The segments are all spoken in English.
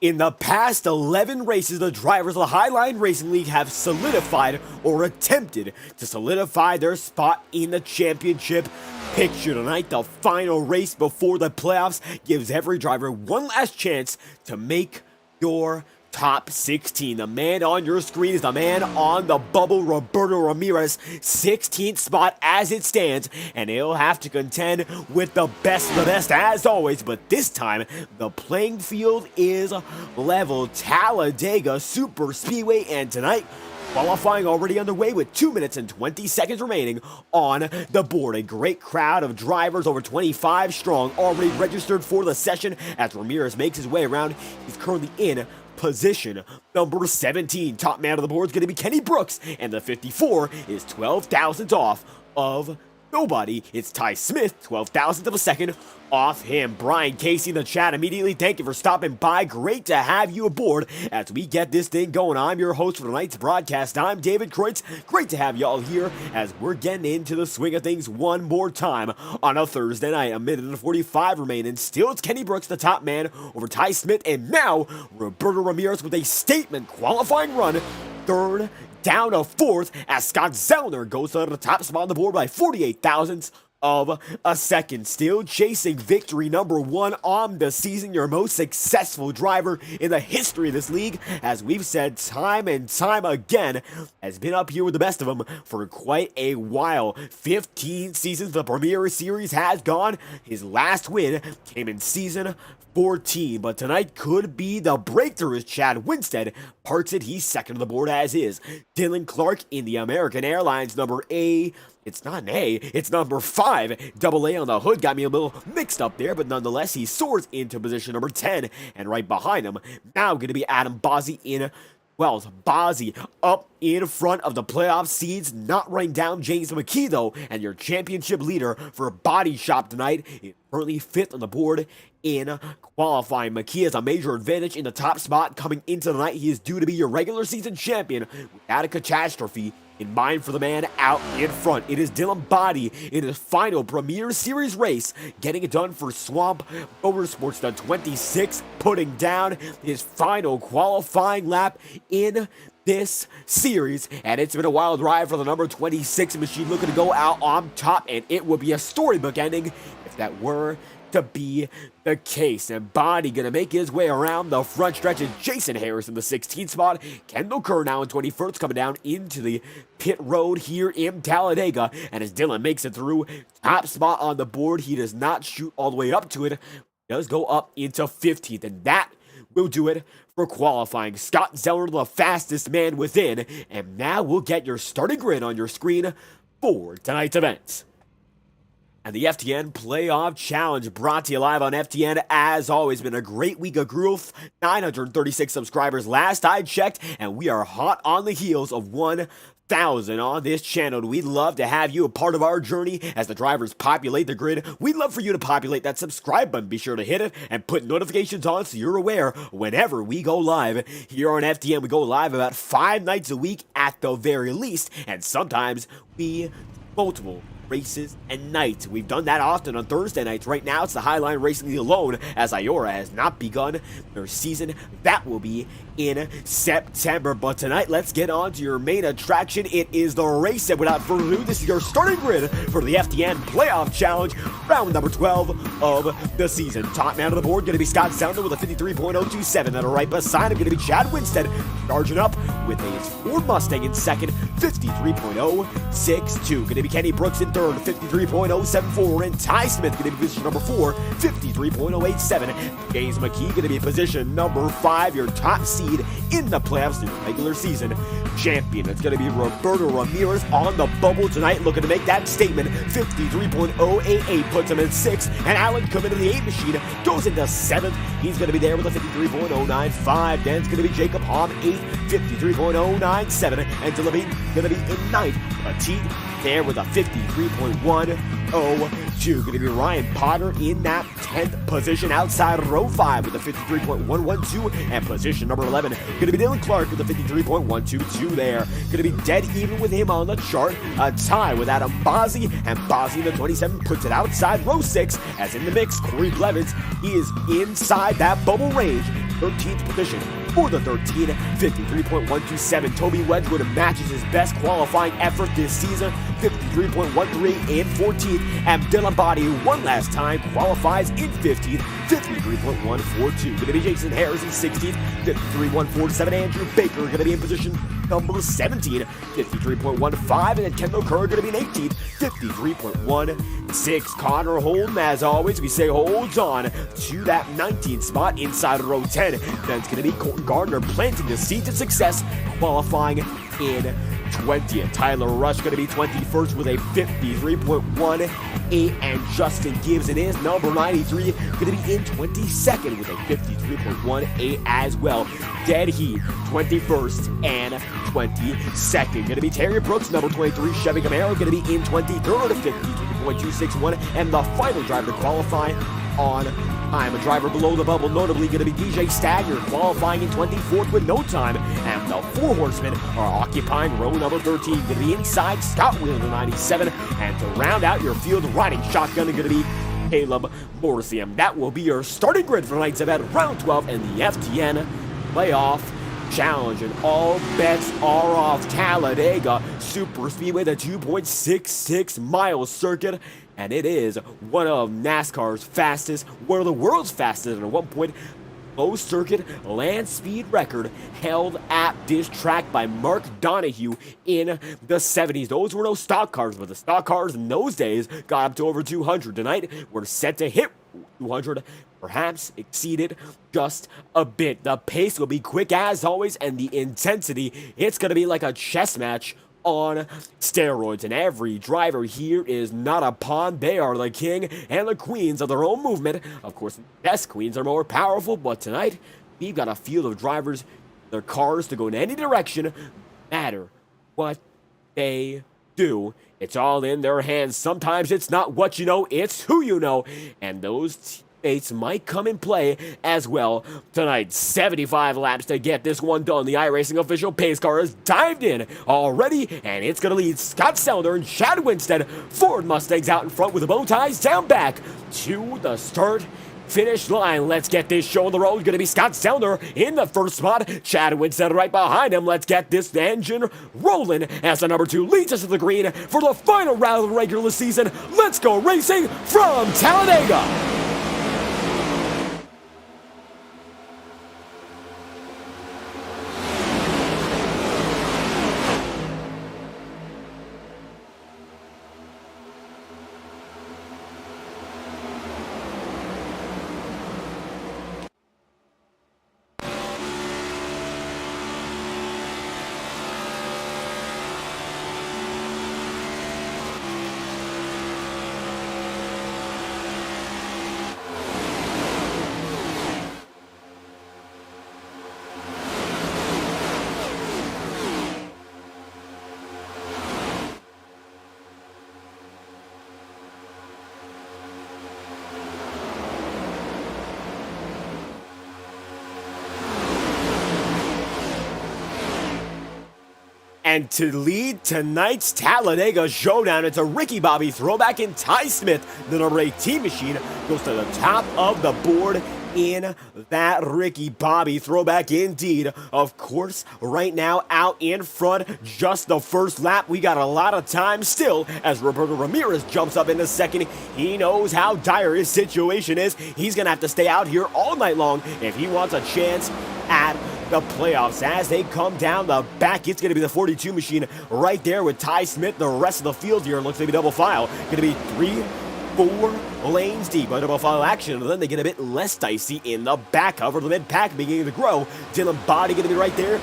In the past 11 races, the drivers of the Highline Racing League have solidified or attempted to solidify their spot in the championship picture. Tonight, the final race before the playoffs gives every driver one last chance to make your top 16. The man on your screen is the man on the bubble, Roberto Ramirez, 16th spot as it stands, and he'll have to contend with the best of the best as always, but this time the playing field is level. Talladega SuperSpeedway, and tonight qualifying already underway with 2 minutes and 20 seconds remaining on the board. A great crowd of drivers, over 25 strong, already registered for the session as Ramirez makes his way around. He's currently in position number 17. Top man of the board is going to be Kenny Brooks, and the 54 is 12 thousandths off of nobody. It's Ty Smith, 12 thousandths of a second off him. Brian Casey in the chat immediately, thank you for stopping by. Great to have you aboard as we get this thing going. I'm your host for tonight's broadcast. I'm David Kreutz. Great to have y'all here as we're getting into the swing of things one more time on a Thursday night. A minute and 45 remaining. Still, it's Kenny Brooks, the top man, over Ty Smith, and now Roberto Ramirez with a statement qualifying run. Third down to fourth as Scott Zellner goes to the top spot on the board by 48 thousandths of a second. Still chasing victory number one on the season, your most successful driver in the history of this league, as we've said time and time again, has been up here with the best of them for quite a while. 15 seasons the Premier Series has gone. His last win came in season 14, but tonight could be the breakthrough as Chad Winstead parks it. He's second on the board as is. Dylan Clark in the American Airlines number A. It's not an A, it's number 5. Double A on the hood got me a little mixed up there, but nonetheless, he soars into position number 10. And right behind him, now going to be Adam Bozzi in 12th. Bozzi up in front of the playoff seeds, not running down James McKee though, and your championship leader for Body Shop tonight is currently 5th on the board in qualifying. McKee has a major advantage in the top spot coming into the night. He is due to be your regular season champion without a catastrophe in mind for the man out in front. It is Dylan Body in his final Premier Series race, getting it done for Swamp Motorsports, the 26, putting down his final qualifying lap in this series, and it's been a wild ride for the number 26 machine, looking to go out on top, and it would be a storybook ending if that were to be the case. And Body gonna make his way around the front stretch. Is Jason Harris in the 16th spot. Kendall Kerr now in 21st, coming down into the pit road here in Talladega. And as Dylan makes it through, top spot on the board, he does not shoot all the way up to it. He does go up into 15th, and that will do it for qualifying. Scott Zellner, the fastest man within. And now we'll get your starting grid on your screen for tonight's events. And the FTN Playoff Challenge brought to you live on FTN. As always, been a great week of growth. 936 subscribers last I checked, and we are hot on the heels of 1,000 on this channel. We'd love to have you a part of our journey as the drivers populate the grid. We'd love for you to populate that subscribe button. Be sure to hit it and put notifications on so you're aware whenever we go live. Here on FTN, we go live about 5 nights a week at the very least, and sometimes we multiple races and nights. We've done that often on Thursday nights. Right now, it's the Highline Racing League alone, as Iora has not begun their season. That will be in September. But tonight, let's get on to your main attraction. It is the race. And without further ado, this is your starting grid for the FTN Playoff Challenge, round number 12 of the season. Top man of the board going to be Scott Zellner with a 53.027. And right beside him going to be Chad Winstead, charging up with a Ford Mustang in second, 53.062. Going to be Kenny Brooks in third, 53.074, and Ty Smith going to be position number 4, 53.087. James McKee going to be position number 5, your top seed in the playoffs in the regular season champion. It's going to be Roberto Ramirez on the bubble tonight, looking to make that statement. 53.088 puts him in 6th, and Allen coming to the 8 machine goes into 7th. He's going to be there with a 53.095. Then it's going to be Jacob Hom 8, 53.097, and Levine going to be in 9th. A T there with a 53.102. Going to be Ryan Potter in that 10th position outside row 5 with a 53.112, and position number 11 going to be Dylan Clark with a 53.122 there. Going to be dead even with him on the chart. A tie with Adam Bozzi, and Bozzi in the 27 puts it outside row 6, as in the mix, Corey Blevins. He is inside that bubble range. 13th position. For the 13, 53.127, Toby Wedgwood matches his best qualifying effort this season, 53.13 in 14th, and Dylan Body one last time qualifies in 15th, 53.142. Going to be Jason Harris in 16th, 53.147. Andrew Baker going to be in position number 17, 53.15, and then Kendall Kerr going to be in 18th, 53.16. Connor Holden, as always, we say holds on to that 19th spot inside row 10. Then it's going to be Colton Gardner planting the seed to success, qualifying in 20th. Tyler Rush going to be 21st with a 53.18, and Justin Gibbs in his number 93 going to be in 22nd with a 53.18 as well. Dead Heat 21st and 22nd. Going to be Terry Brooks, number 23, Chevy Camaro going to be in 23rd at 53.261, and the final driver to qualify on time. A driver below the bubble, notably going to be DJ Stagner, qualifying in 24th with no time. And the four horsemen are occupying row number 13. Going to be inside Scott Wheeler, 97. And to round out your field, riding shotgun is going to be Caleb Morrisium. That will be your starting grid for tonight's event, round 12, and the FTN Playoff Challenge. And all bets are off. Talladega SuperSpeedway, the 2.66 mile circuit. And it is one of NASCAR's fastest, one of the world's fastest, and at one point, most circuit land speed record held at this track by Mark Donohue in the 70s. Those were no stock cars, but the stock cars in those days got up to over 200. Tonight, we're set to hit 200, perhaps exceeded just a bit. The pace will be quick as always, and the intensity, it's going to be like a chess match on steroids. And every driver here is not a pawn. They are the king and the queens of their own movement. Of course, the best queens are more powerful, but tonight we've got a field of drivers, their cars to go in any direction, no matter what they do. It's all in their hands. Sometimes it's not what you know, it's who you know, and those teammates might come in play as well tonight. 75 laps to get this one done. The iRacing official pace car has dived in already, and it's going to lead Scott Sellner and Chad Winstead. Ford Mustangs out in front with the bow ties down back to the start finish line. Let's get this show on the road. Going to be Scott Sellner in the first spot. Chad Winstead right behind him. Let's get this engine rolling as the number 2 leads us to the green for the final round of the regular season. Let's go racing from Talladega. And to lead tonight's Talladega showdown, it's a Ricky Bobby throwback, in Ty Smith, the number 18 machine, goes to the top of the board in that Ricky Bobby throwback indeed. Of course, right now out in front, just the first lap. We got a lot of time still as Roberto Ramirez jumps up into second. He knows how dire his situation is. He's going to have to stay out here all night long if he wants a chance at the playoffs. As they come down the back, it's going to be the 42 machine right there with Ty Smith. The rest of the field here looks to be double file. Going to be 3-4 lanes deep by double file action, and then they get a bit less dicey in the back cover. The mid-pack beginning to grow. Dylan Body going to be right there.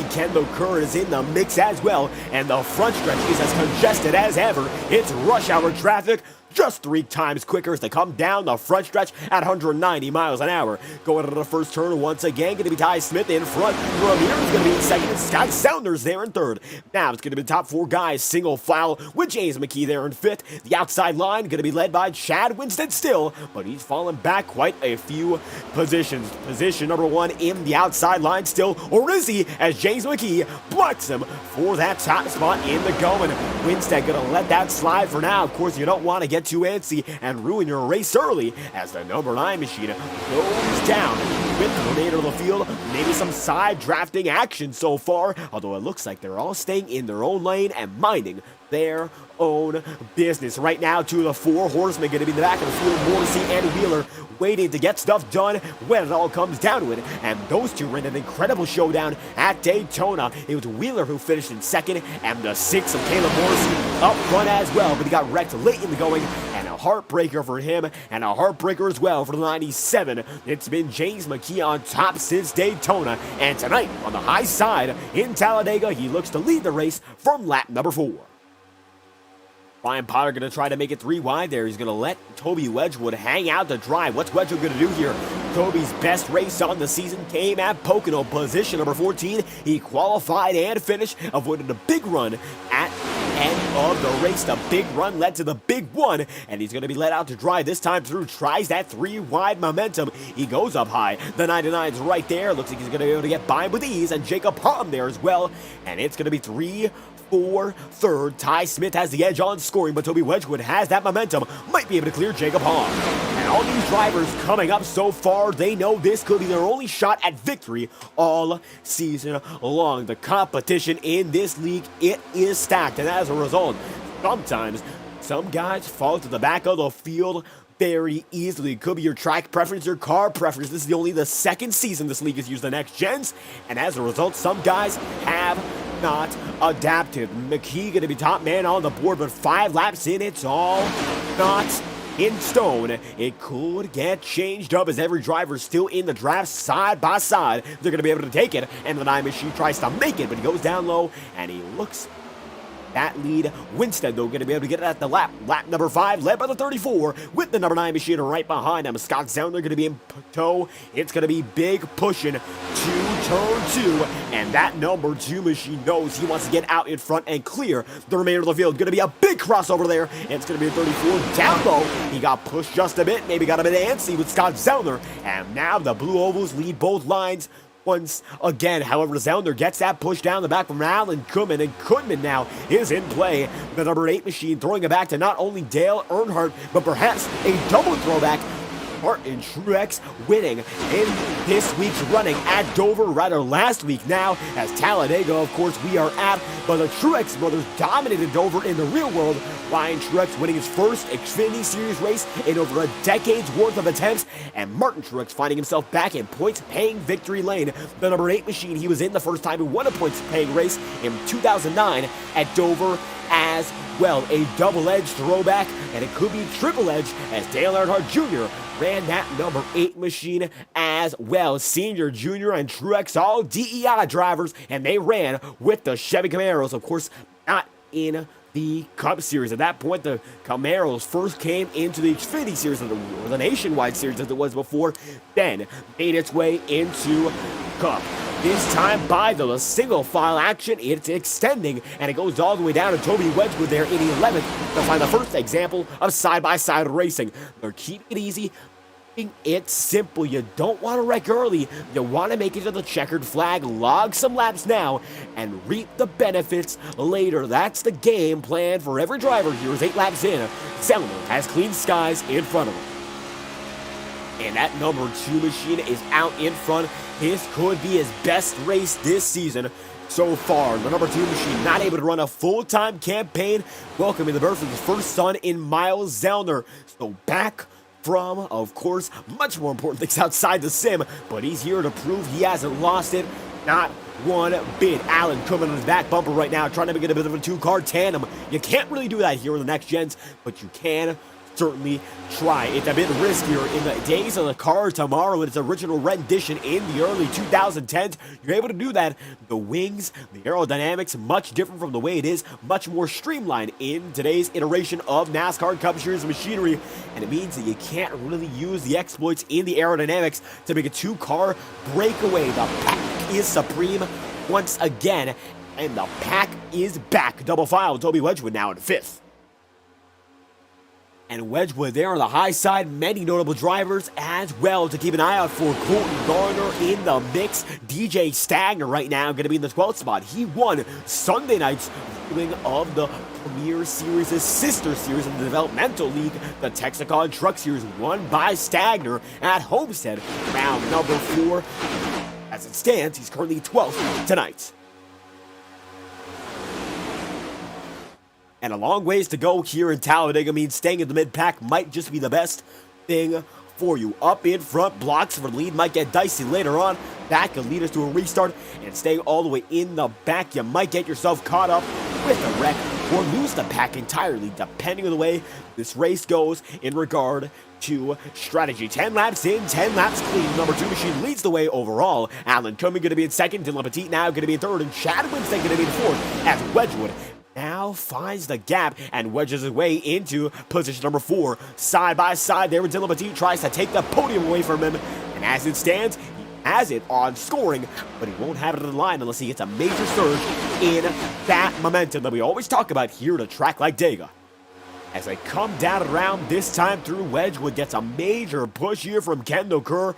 Kendall Kerr is in the mix as well, and the front stretch is as congested as ever. It's rush hour traffic, just 3 times quicker as they come down the front stretch at 190 miles an hour. Going into the first turn once again, going to be Ty Smith in front. Ramirez going to be in second, and Scott Sellner's there in third. Now it's going to be the top 4 guys, single file, with James McKee there in fifth. The outside line going to be led by Chad Winstead still, but he's fallen back quite a few positions. Position number 1 in the outside line still, or is he, as James McKee blocks him for that top spot in the going. Winstead going to let that slide for now. Of course, you don't want to get too antsy and ruin your race early as the number 9 machine goes down with the remainder of the field. Maybe some side drafting action so far, although it looks like they're all staying in their own lane and minding their own business. Right now, 2 of the 4 horsemen going to be in the back of the field. Morrissey and Wheeler waiting to get stuff done when it all comes down to it. And those two ran an incredible showdown at Daytona. It was Wheeler who finished in second, and the 6 of Caleb Morrissey up front as well, but he got wrecked late in the going, and a heartbreaker for him, and a heartbreaker as well for the 97. It's been James McKee on top since Daytona, and tonight on the high side in Talladega, he looks to lead the race from lap number 4. Ryan Potter going to try to make it 3 wide there. He's going to let Toby Wedgwood hang out to dry. What's Wedgwood going to do here? Toby's best race on the season came at Pocono, position number 14. He qualified and finished, avoided a big run at the end of the race. The big run led to the big one, and he's going to be let out to dry this time through. Tries that 3 wide momentum. He goes up high. The 99's right there. Looks like he's going to be able to get by with ease, and Jacob Hom there as well. And it's going to be 3, 4, third. Ty Smith has the edge on scoring, but Toby Wedgwood has that momentum. Might be able to clear Jacob Hahn. And all these drivers coming up so far, they know this could be their only shot at victory all season long. The competition in this league, it is stacked, and as a result, sometimes some guys fall to the back of the field very easily. Could be your track preference, your car preference. This is only the 2nd season this league has used the next gens, and as a result, some guys have not adapted. McKee going to be top man on the board, but 5 laps in, it's all not in stone. It could get changed up as every driver is still in the draft side by side. They're going to be able to take it, and the 9 machine tries to make it, but he goes down low, and he looks that lead. Winstead, though, going to be able to get it at the lap number 5, led by the 34, with the number 9 machine right behind him. Scott Zounder going to be in tow. It's going to be big pushing to turn 2, and that number 2 machine knows he wants to get out in front and clear the remainder of the field. Going to be a big crossover there. It's going to be a 34 down low. He got pushed just a bit, maybe got a bit antsy with Scott Zounder, and now the Blue Ovals lead both lines once again. However, Zounder gets that push down the back from Alan Koodman, and Koodman now is in play. The number 8 machine throwing it back to not only Dale Earnhardt, but perhaps a double throwback. Martin Truex winning in this week's running at Dover, rather last week now, as Talladega, of course, we are at, but the Truex brothers dominated Dover in the real world. Ryan Truex winning his first Xfinity Series race in over a decade's worth of attempts, and Martin Truex finding himself back in points-paying victory lane. The number 8 machine he was in the first time he won a points-paying race in 2009 at Dover as well. A double-edged throwback, and it could be triple-edged as Dale Earnhardt Jr. ran that number 8 machine as well. Senior, Junior, and Truex, all DEI drivers, and they ran with the Chevy Camaros, of course, not in the Cup Series. At that point, the Camaros first came into the Xfinity Series, or the Nationwide Series as it was before, then made its way into Cup. This time by the single file action, it's extending, and it goes all the way down to Toby Wedgwood there in 11th to find the first example of side-by-side racing. They're keeping it easy. It's simple. You don't want to wreck early. You want to make it to the checkered flag, log some laps now, and reap the benefits later. That's the game plan for every driver here as 8 laps in. Selman has clean skies in front of him. And that number 2 machine is out in front. This could be his best race this season so far. The number 2 machine not able to run a full-time campaign, welcoming the birth of his first son in Miles Zellner. So back from, of course, much more important things outside the sim, but he's here to prove he hasn't lost it, not one bit. Alan coming on his back bumper right now, trying to make it a bit of a 2-car tandem. You can't really do that here in the next gens, but you can certainly try. It's a bit riskier in the days of the car tomorrow in its original rendition in the early 2010s. You're able to do that. The wings, the aerodynamics, much different from the way it is, much more streamlined in today's iteration of NASCAR Cup Series machinery, and it means that you can't really use the exploits in the aerodynamics to make a 2-car breakaway. The pack is supreme once again, and the pack is back. Double file, Toby Wedgwood now in 5th. And Wedgwood there on the high side, many notable drivers as well to keep an eye out for. Colton Garner in the mix. DJ Stagner right now going to be in the 12th spot. He won Sunday night's viewing of the Premier Series, his sister series in the Developmental League, the Texaco Truck Series, won by Stagner at Homestead, round number 4. As it stands, he's currently 12th tonight. And a long ways to go here in Talladega means staying in the mid-pack might just be the best thing for you. Up in front, blocks for the lead might get dicey later on. That could lead us to a restart, and staying all the way in the back, you might get yourself caught up with a wreck or lose the pack entirely, depending on the way this race goes in regard to strategy. 10 laps in, 10 laps clean. Number 2 machine leads the way overall. Alan Cumming going to be in second, Dylan Petit now going to be in third, and Chad Winstead going to be in fourth as Wedgwood now finds the gap and wedges his way into position number 4. Side by side there with Dylan Petit, tries to take the podium away from him, and as it stands, he has it on scoring, but he won't have it in the line unless he gets a major surge in that momentum that we always talk about here at a track like Dega. As they come down around this time through, Wedgwood gets a major push here from Kendall Kerr.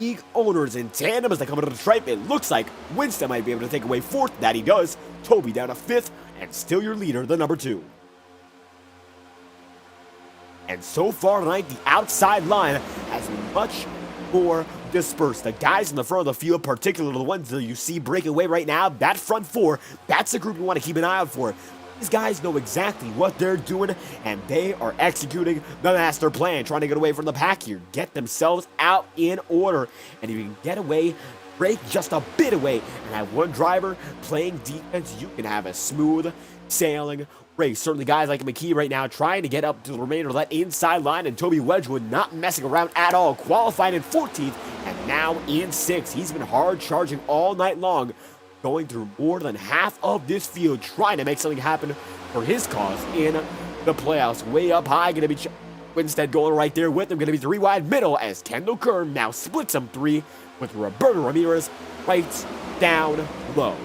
League owners in tandem as they come into the stripe. It looks like Winston might be able to take away 4th. That he does. Toby down to 5th, and still your leader, the number 2. And so far tonight, the outside line has been much more dispersed. The guys in the front of the field, particularly the ones that you see breaking away right now, that front 4, that's the group you want to keep an eye out for. These guys know exactly what they're doing, and they are executing the master plan, trying to get away from the pack here, get themselves out in order. And if you can get away, break just a bit away, and have one driver playing defense, you can have a smooth sailing race. Certainly guys like McKee right now trying to get up to the remainder of that inside line, and Toby Wedgwood not messing around at all, qualified in 14th, and now in 6th. He's been hard charging all night long, going through more than half of this field, trying to make something happen for his cause in the playoffs. Way up high, going to be Winstead going right there with him. Going to be 3 wide middle as Kendall Kerr now splits him 3 with Roberto Ramirez right down low.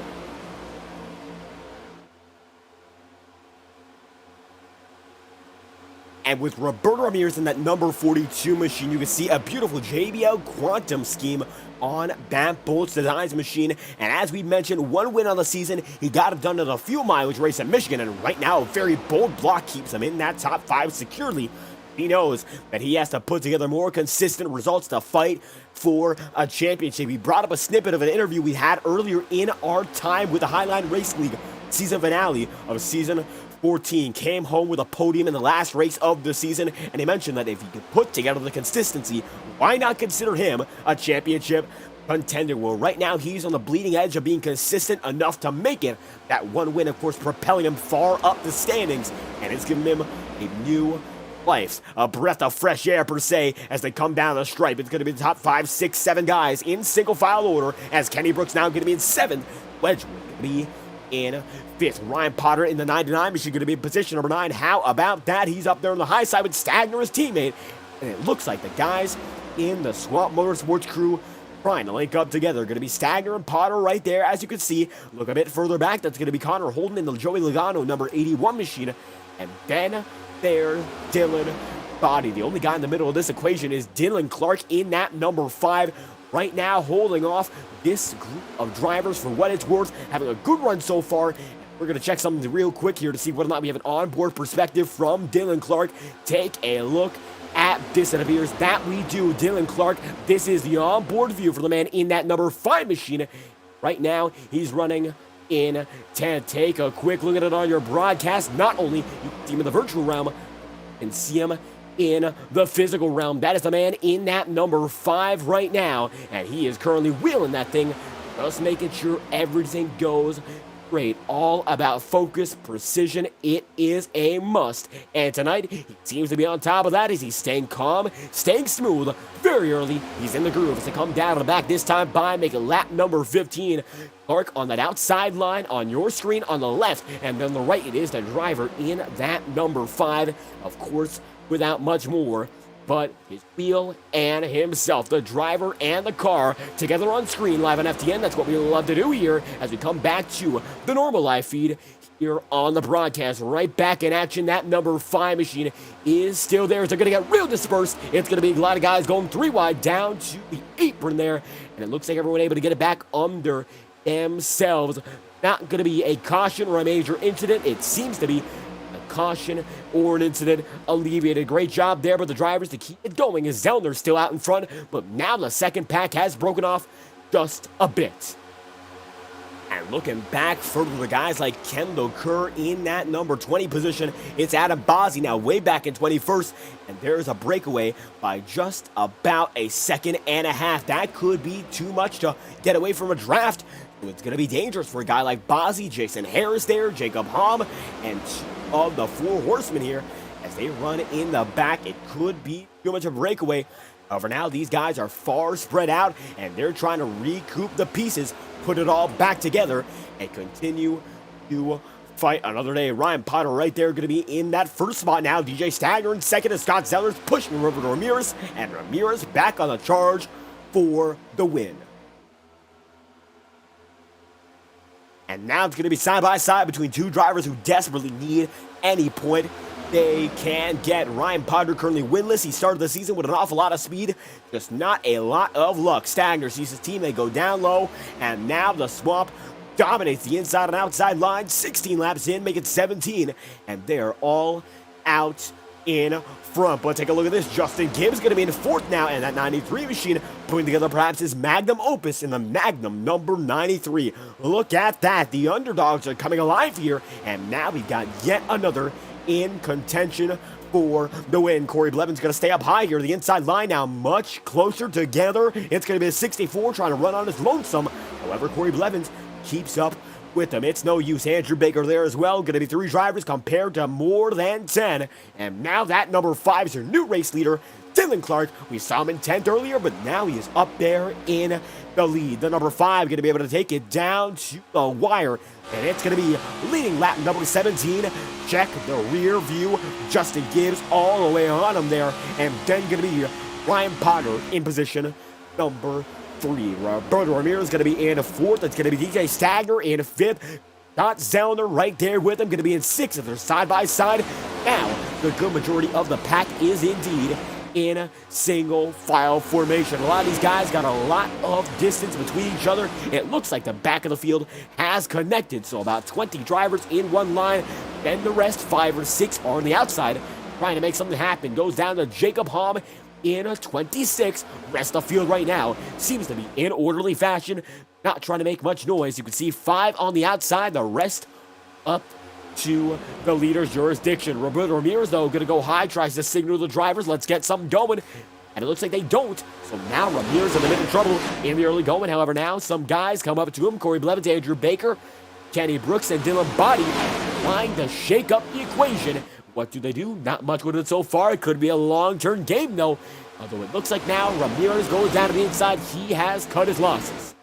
And with Roberto Ramirez in that number 42 machine, you can see a beautiful JBL Quantum scheme on that Bolts Designs machine. And as we mentioned, 1 win on the season. He got it done at a fuel mileage race at Michigan. And right now, a very bold block keeps him in that top 5 securely. He knows that he has to put together more consistent results to fight for a championship. He brought up a snippet of an interview we had earlier in our time with the Highline Racing League season finale of season 14. Came home with a podium in the last race of the season, and he mentioned that if he could put together the consistency, why not consider him a championship contender? Well, right now he's on the bleeding edge of being consistent enough to make it. That 1 win, of course, propelling him far up the standings, and it's given him a new life, a breath of fresh air per se, as they come down the stripe. It's going to be the top 5, 6, 7 guys in single file order, as Kenny Brooks now going to be in 7th, Wedgwood going to be in 5th. Ryan Potter in the 99 machine going to be in position number 9. How about that? He's up there on the high side with Stagner, his teammate, and it looks like the guys in the Swamp Motorsports crew trying to link up together. Going to be Stagner and Potter right there, as you can see. Look a bit further back, that's going to be Connor Holden in the Joey Logano number 81 machine, and then there, Dylan Body. The only guy in the middle of this equation is Dylan Clark in that number 5. Right now, holding off this group of drivers for what it's worth, having a good run so far. We're going to check something real quick here to see whether or not we have an onboard perspective from Dylan Clark. Take a look at this. It appears that we do. Dylan Clark, this is the onboard view for the man in that number 5 machine. Right now, he's running in 10th. Take a quick look at it on your broadcast. Not only you can see him in the virtual realm, and see him in the physical realm. That is the man in that number 5 right now, and he is currently wheeling that thing, just making sure everything goes great. All about focus, precision. It is a must. And tonight, he seems to be on top of that as he's staying calm, staying smooth. Very early, he's in the groove as they come down to the back this time by making lap number 15. Clark on that outside line on your screen on the left, and then the right, it is the driver in that number 5. Of course, without much more but his wheel and himself, the driver and the car, together on screen live on FTN. That's what we love to do here as we come back to the normal live feed here on the broadcast. Right back in action. That number 5 machine is still there. They're going to get real dispersed. It's going to be a lot of guys going 3 wide down to the apron there. And it looks like everyone able to get it back under themselves. Not going to be a caution or a major incident. It seems to be a caution or an incident alleviated. Great job there by the drivers to keep it going as Zellner's still out in front. But now the second pack has broken off just a bit. And looking back further, the guys like Kendall Kerr in that number 20 position. It's Adam Bozzi now way back in 21st. And there's a breakaway by just about a second and a half. That could be too much to get away from a draft. It's going to be dangerous for a guy like Bozzi, Jason Harris there, Jacob Hom, and 2 of the 4 horsemen here. As they run in the back, it could be too much of a breakaway. However, now these guys are far spread out, and they're trying to recoup the pieces, put it all back together, and continue to fight another day. Ryan Potter right there going to be in that first spot now. DJ Stagner in second as Scott Zellner's pushing over to Ramirez, and Ramirez back on the charge for the win. And now it's going to be side by side between 2 drivers who desperately need any point they can get. Ryan Potter currently winless. He started the season with an awful lot of speed, just not a lot of luck. Stagner sees his team, they go down low, and now the swamp dominates the inside and outside line. 16 laps in, make it 17, and they're all out in front. But take a look at this. Justin Gibbs going to be in 4th now, and that 93 machine putting together perhaps his magnum opus in the Magnum number 93. Look at that. The underdogs are coming alive here, and now we've got yet another in contention for the win. Corey Blevins going to stay up high here. The inside line now much closer together. It's going to be a 64 trying to run on his lonesome. However, Corey Blevins keeps up with him. It's no use. Andrew Baker there as well. Going to be 3 drivers compared to more than 10. And now that number 5 is your new race leader, Dylan Clark. We saw him in 10th earlier, but now he is up there in the lead. The number 5 going to be able to take it down to the wire. And it's going to be leading lap number 17. Check the rear view. Justin Gibbs all the way on him there. And then going to be Ryan Potter in position number 3. Roberto Ramirez is going to be in 4th. It's going to be DJ Stagner in 5th. Got Zellner right there with him. Going to be in 6th. They're side by side. Now, the good majority of the pack is indeed in single file formation. A lot of these guys got a lot of distance between each other. It looks like the back of the field has connected. So about 20 drivers in one line. Then the rest, 5 or 6, are on the outside trying to make something happen. Goes down to Jacob Hom in 26. Rest of the field right now seems to be in orderly fashion. Not trying to make much noise. You can see 5 on the outside. The rest up to the leader's jurisdiction. Roberto Ramirez, though, going to go high, tries to signal the drivers, let's get something going. And it looks like they don't. So now Ramirez in a bit of trouble in the early going. However, now some guys come up to him. Corey Blevins, Andrew Baker, Kenny Brooks, and Dylan Body trying to shake up the equation. What do? Not much with it so far. It could be a long-term game, though. Although it looks like now Ramirez goes down to the inside. He has cut his losses.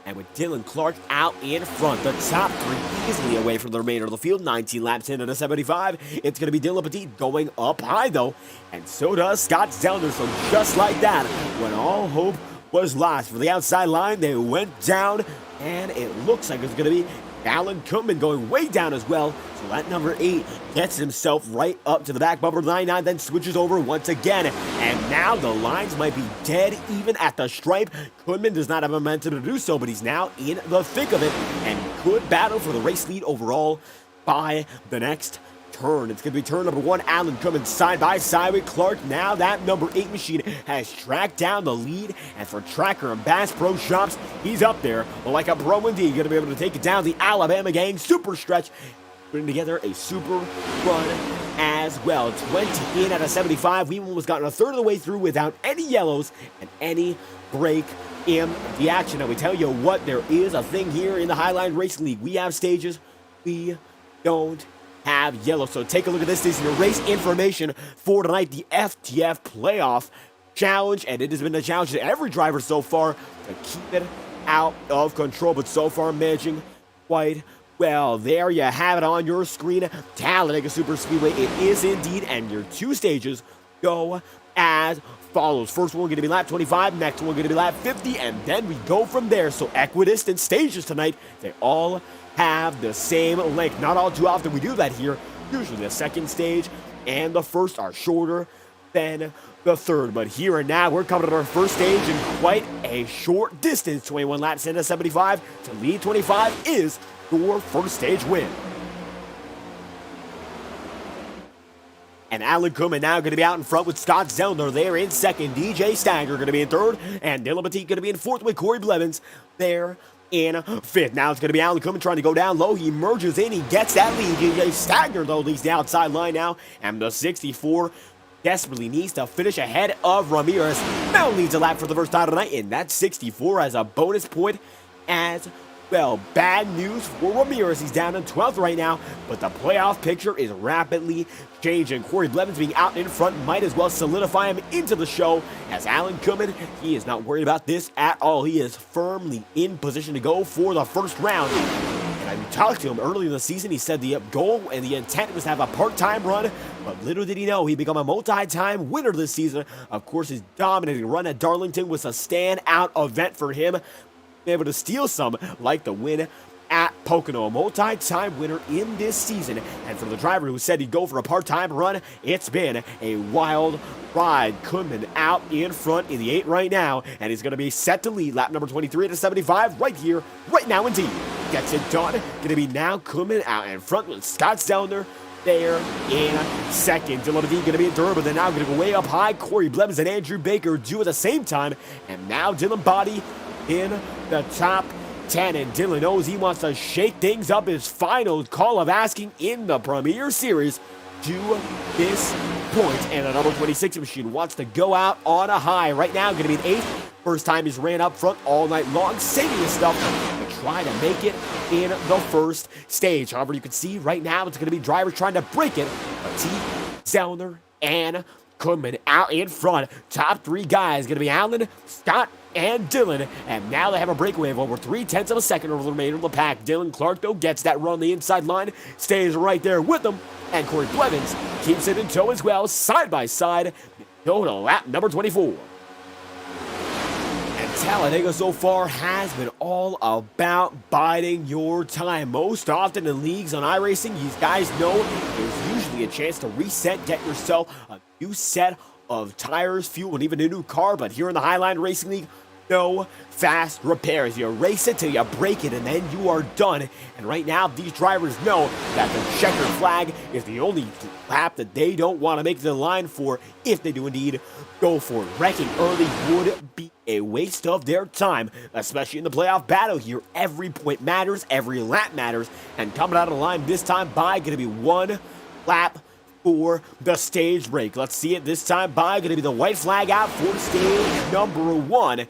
And with Dylan Clark out in front, the top 3 easily away from the remainder of the field. 19 laps in at a 75. It's going to be Dylan Petit going up high, though. And so does Scott Zellner. So just like that, when all hope was lost for the outside line, they went down. And it looks like it's going to be Alan Koopman going way down as well. So that number 8 gets himself right up to the back bumper. 99 then switches over once again. And now the lines might be dead even at the stripe. Koopman does not have momentum to do so, but he's now in the thick of it and could battle for the race lead overall by the next turn. It's going to be turn number 1. Alan Koopman side by side with Clark. Now that number 8 machine has tracked down the lead. And for Tracker and Bass Pro Shops, he's up there like a pro indeed. Going to be able to take it down. The Alabama gang super stretch, putting together a super run as well. 20 in at a 75. We almost gotten a third of the way through without any yellows and any break in the action. And we tell you what, there is a thing here in the Highline Racing League. We have stages. We don't have yellow. So take a look at this. This is your race information for tonight, the FTN Playoff Challenge. And it has been a challenge to every driver so far to keep it out of control. But so far managing quite well. There you have it on your screen. Talladega SuperSpeedway, it is indeed. And your 2 stages go as follows. First one going to be lap 25, next one going to be lap 50, and then we go from there. So equidistant stages tonight, they all have the same length. Not all too often we do that here. Usually the second stage and the first are shorter than the third. But here and now, we're coming to our first stage in quite a short distance. 21 laps into 75 to lead 25 is your first stage win. And Alan Kuhlman now going to be out in front with Scott Zellner there in second. DJ Stagger going to be in third. And Dylan Petit going to be in fourth with Corey Blevins there in fifth. Now it's going to be Alan Kuhlman trying to go down low. He merges in. He gets that lead. DJ Stagner, though, leads the outside line now. And the 64 desperately needs to finish ahead of Ramirez. Now leads a lap for the first time tonight. And that 64 as a bonus point as well. Bad news for Ramirez. He's down in 12th right now, but the playoff picture is rapidly changing. Corey Blevins being out in front might as well solidify him into the show, as Alan Kuhlman, he is not worried about this at all. He is firmly in position to go for the first round. And I talked to him early in the season. He said the goal and the intent was to have a part-time run, but little did he know he'd become a multi-time winner this season. Of course, his dominating run at Darlington was a standout event for him, able to steal some, like the win at Pocono, a multi-time winner in this season. And for the driver who said he'd go for a part-time run, it's been a wild ride. Kuhlman out in front in the 8 right now, and he's going to be set to lead lap number 23 to 75 right here, right now indeed. Gets it done. Going to be now Kuhlman out in front with Scott Zellner there in second. Dylan Petit going to be in third, but then now going to go way up high. Corey Blevins and Andrew Baker do at the same time, and now Dylan Body in the top 10, and Dylan knows he wants to shake things up. His final call of asking in the Premier Series to this point, and the number 26 machine wants to go out on a high. Right now, going to be an 8th. First time he's ran up front all night long, saving his stuff to try to make it in the first stage. However, you can see right now it's going to be drivers trying to break it. Petit, Zellner, and Kuhlman out in front. Top 3 guys going to be Allen, Scott, and Dylan, and now they have a breakaway of over 0.3 of a second over the remainder of the pack. Dylan Clark, though, gets that run the inside line, stays right there with them, and Corey Blevins keeps it in tow as well, side by side, go to lap number 24. And Talladega so far has been all about biding your time. Most often in leagues on iRacing, you guys know there's usually a chance to reset, get yourself a new set of tires, fuel, and even a new car. But here in the Highline Racing League, no fast repairs. You race it till you break it, and then you are done. And right now, these drivers know that the checkered flag is the only lap that they don't want to make the line for if they do indeed go for it. Wrecking early would be a waste of their time, especially in the playoff battle here. Every point matters, every lap matters, and coming out of the line this time by going to be 1 lap for the stage break. Let's see it this time by going to be the white flag out for stage number 1.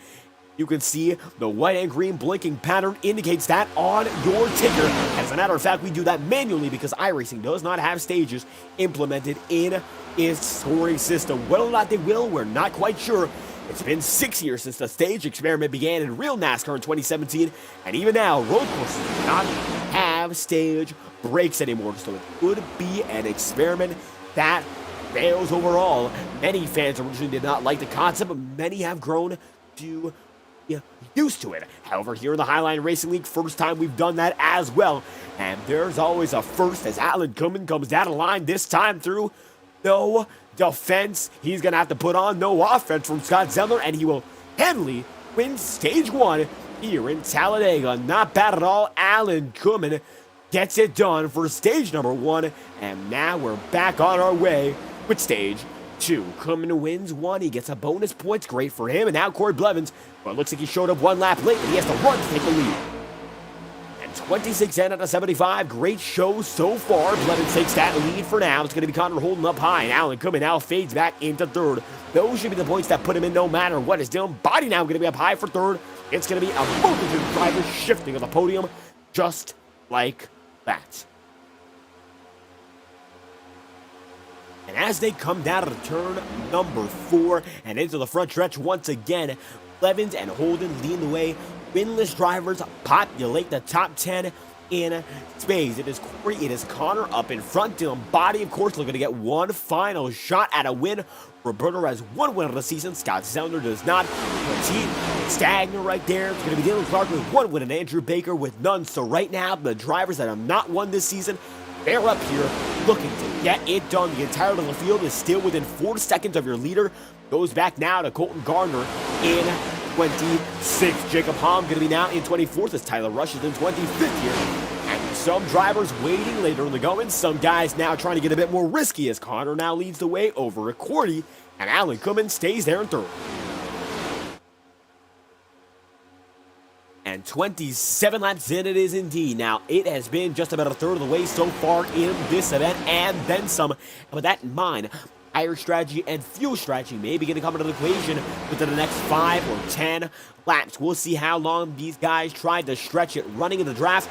You can see the white and green blinking pattern indicates that on your ticker. As a matter of fact, we do that manually because iRacing does not have stages implemented in its scoring system. Whether or not they will, we're not quite sure. It's been 6 years since the stage experiment began in real NASCAR in 2017, and even now, road courses do not have stage breaks anymore, so it could be an experiment that fails overall. Many fans originally did not like the concept, but many have grown to used to it. However, here in the Highline Racing League, first time we've done that as well, and there's always a first as Alan Kuhlman comes down the line, this time through no defense. He's going to have to put on no offense from Scott Zellner, and he will handily win stage 1 here in Talladega. Not bad at all. Alan Kuhlman gets it done for stage number 1, and now we're back on our way with stage 2. Kuhlman wins 1. He gets a bonus points. Great for him. And now Corey Blevins, well, it looks like he showed up 1 lap late, and he has to run to take the lead. And 26 out of 75. Great show so far. Blevins takes that lead for now. It's going to be Connor holding up high, and Alan Kuhlman now fades back into 3rd. Those should be the points that put him in no matter what. Is Dylan Body now going to be up high for 3rd? It's going to be a multitude of drivers shifting of the podium just like that. And as they come down to turn number 4 and into the front stretch once again, Blevins and Holden leading the way. Winless drivers populate the top 10 in space. It is Corey, it is Connor up in front. Dylan Body, of course, looking to get one final shot at a win. Roberto has one win of the season. Scott Zellner does not. Petit, Stagner right there. It's going to be Dylan Clark with one win and Andrew Baker with none. So right now, the drivers that have not won this season, they're up here looking to get it done. The entirety of the field is still within 4 seconds of your leader. Goes back now to Colton Gardner in 26th. Jacob Hom going to be now in 24th as Tyler Rush is in 25th here. And some drivers waiting later in the going. Some guys now trying to get a bit more risky as Connor now leads the way over at Cordy. And Alan Cummins stays there in third. And 27 laps in it is indeed. Now, it has been just about a third of the way so far in this event, and then some. And with that in mind, tire strategy and fuel strategy may be going to come into the equation within the next 5 or 10 laps. We'll see how long these guys try to stretch it running in the draft.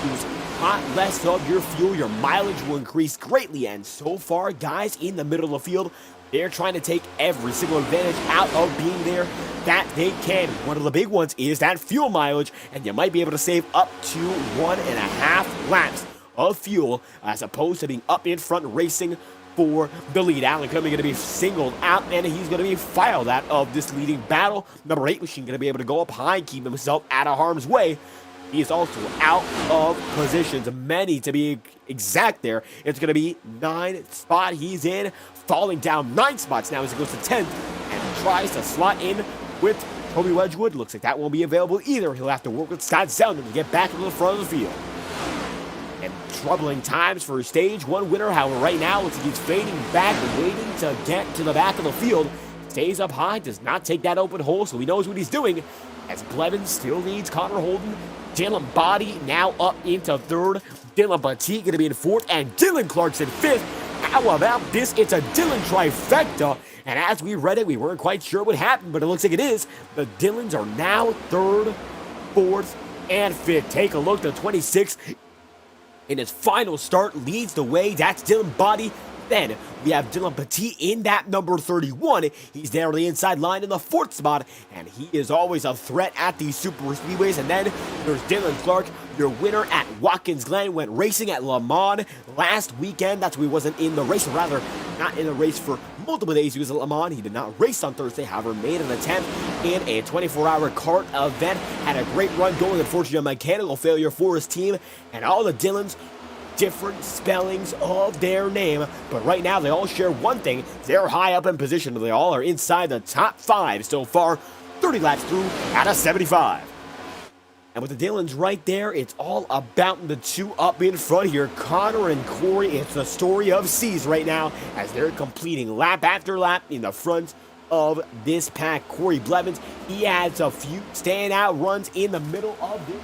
Use a lot less of your fuel, your mileage will increase greatly, and so far, guys in the middle of the field, they're trying to take every single advantage out of being there that they can. One of the big ones is that fuel mileage, and you might be able to save up to 1.5 laps of fuel as opposed to being up in front racing for the lead. Alan Cumming going to be singled out, and he's going to be filed out of this leading battle. Number 8 Machine going to be able to go up high, keep himself out of harm's way. He is also out of positions, many to be exact there. It's going to be 9th spot he's in, falling down 9 spots now as he goes to 10th and tries to slot in with Toby Wedgwood. Looks like that won't be available either. He'll have to work with Scott Zellner to get back into the front of the field. And troubling times for stage 1 winner. However, right now, looks like he's fading back, waiting to get to the back of the field. Stays up high, does not take that open hole, so he knows what he's doing. As Blevins still leads Connor Holden. Dylan Body now up into 3rd. Dylan Petit going to be in 4th, and Dylan Clark's in 5th. How about this? It's a Dylan trifecta. And as we read it, we weren't quite sure what happened, but it looks like it is. The Dylans are now 3rd, 4th, and 5th. Take a look. The 26th in his final start leads the way. That's Dylan Body. Then we have Dylan Petit in that number 31. He's there on the inside line in the 4th spot, and he is always a threat at these super speedways. And then there's Dylan Clark, your winner at Watkins Glen, went racing at Le Mans last weekend. That's why he wasn't in the race, or rather, not in the race for multiple days. He was at Le Mans. He did not race on Thursday, however, made an attempt in a 24-hour kart event. Had a great run going. Unfortunately, a mechanical failure for his team, and all the Dylans, different spellings of their name, but right now they all share one thing. They're high up in position. They all are inside the top 5 so far, 30 laps through out of 75. And with the Dylans right there, it's all about the 2 up in front here, Connor and Corey. It's the story of C's right now as they're completing lap after lap in the front of this pack. Corey Blevins, he has a few standout runs in the middle of this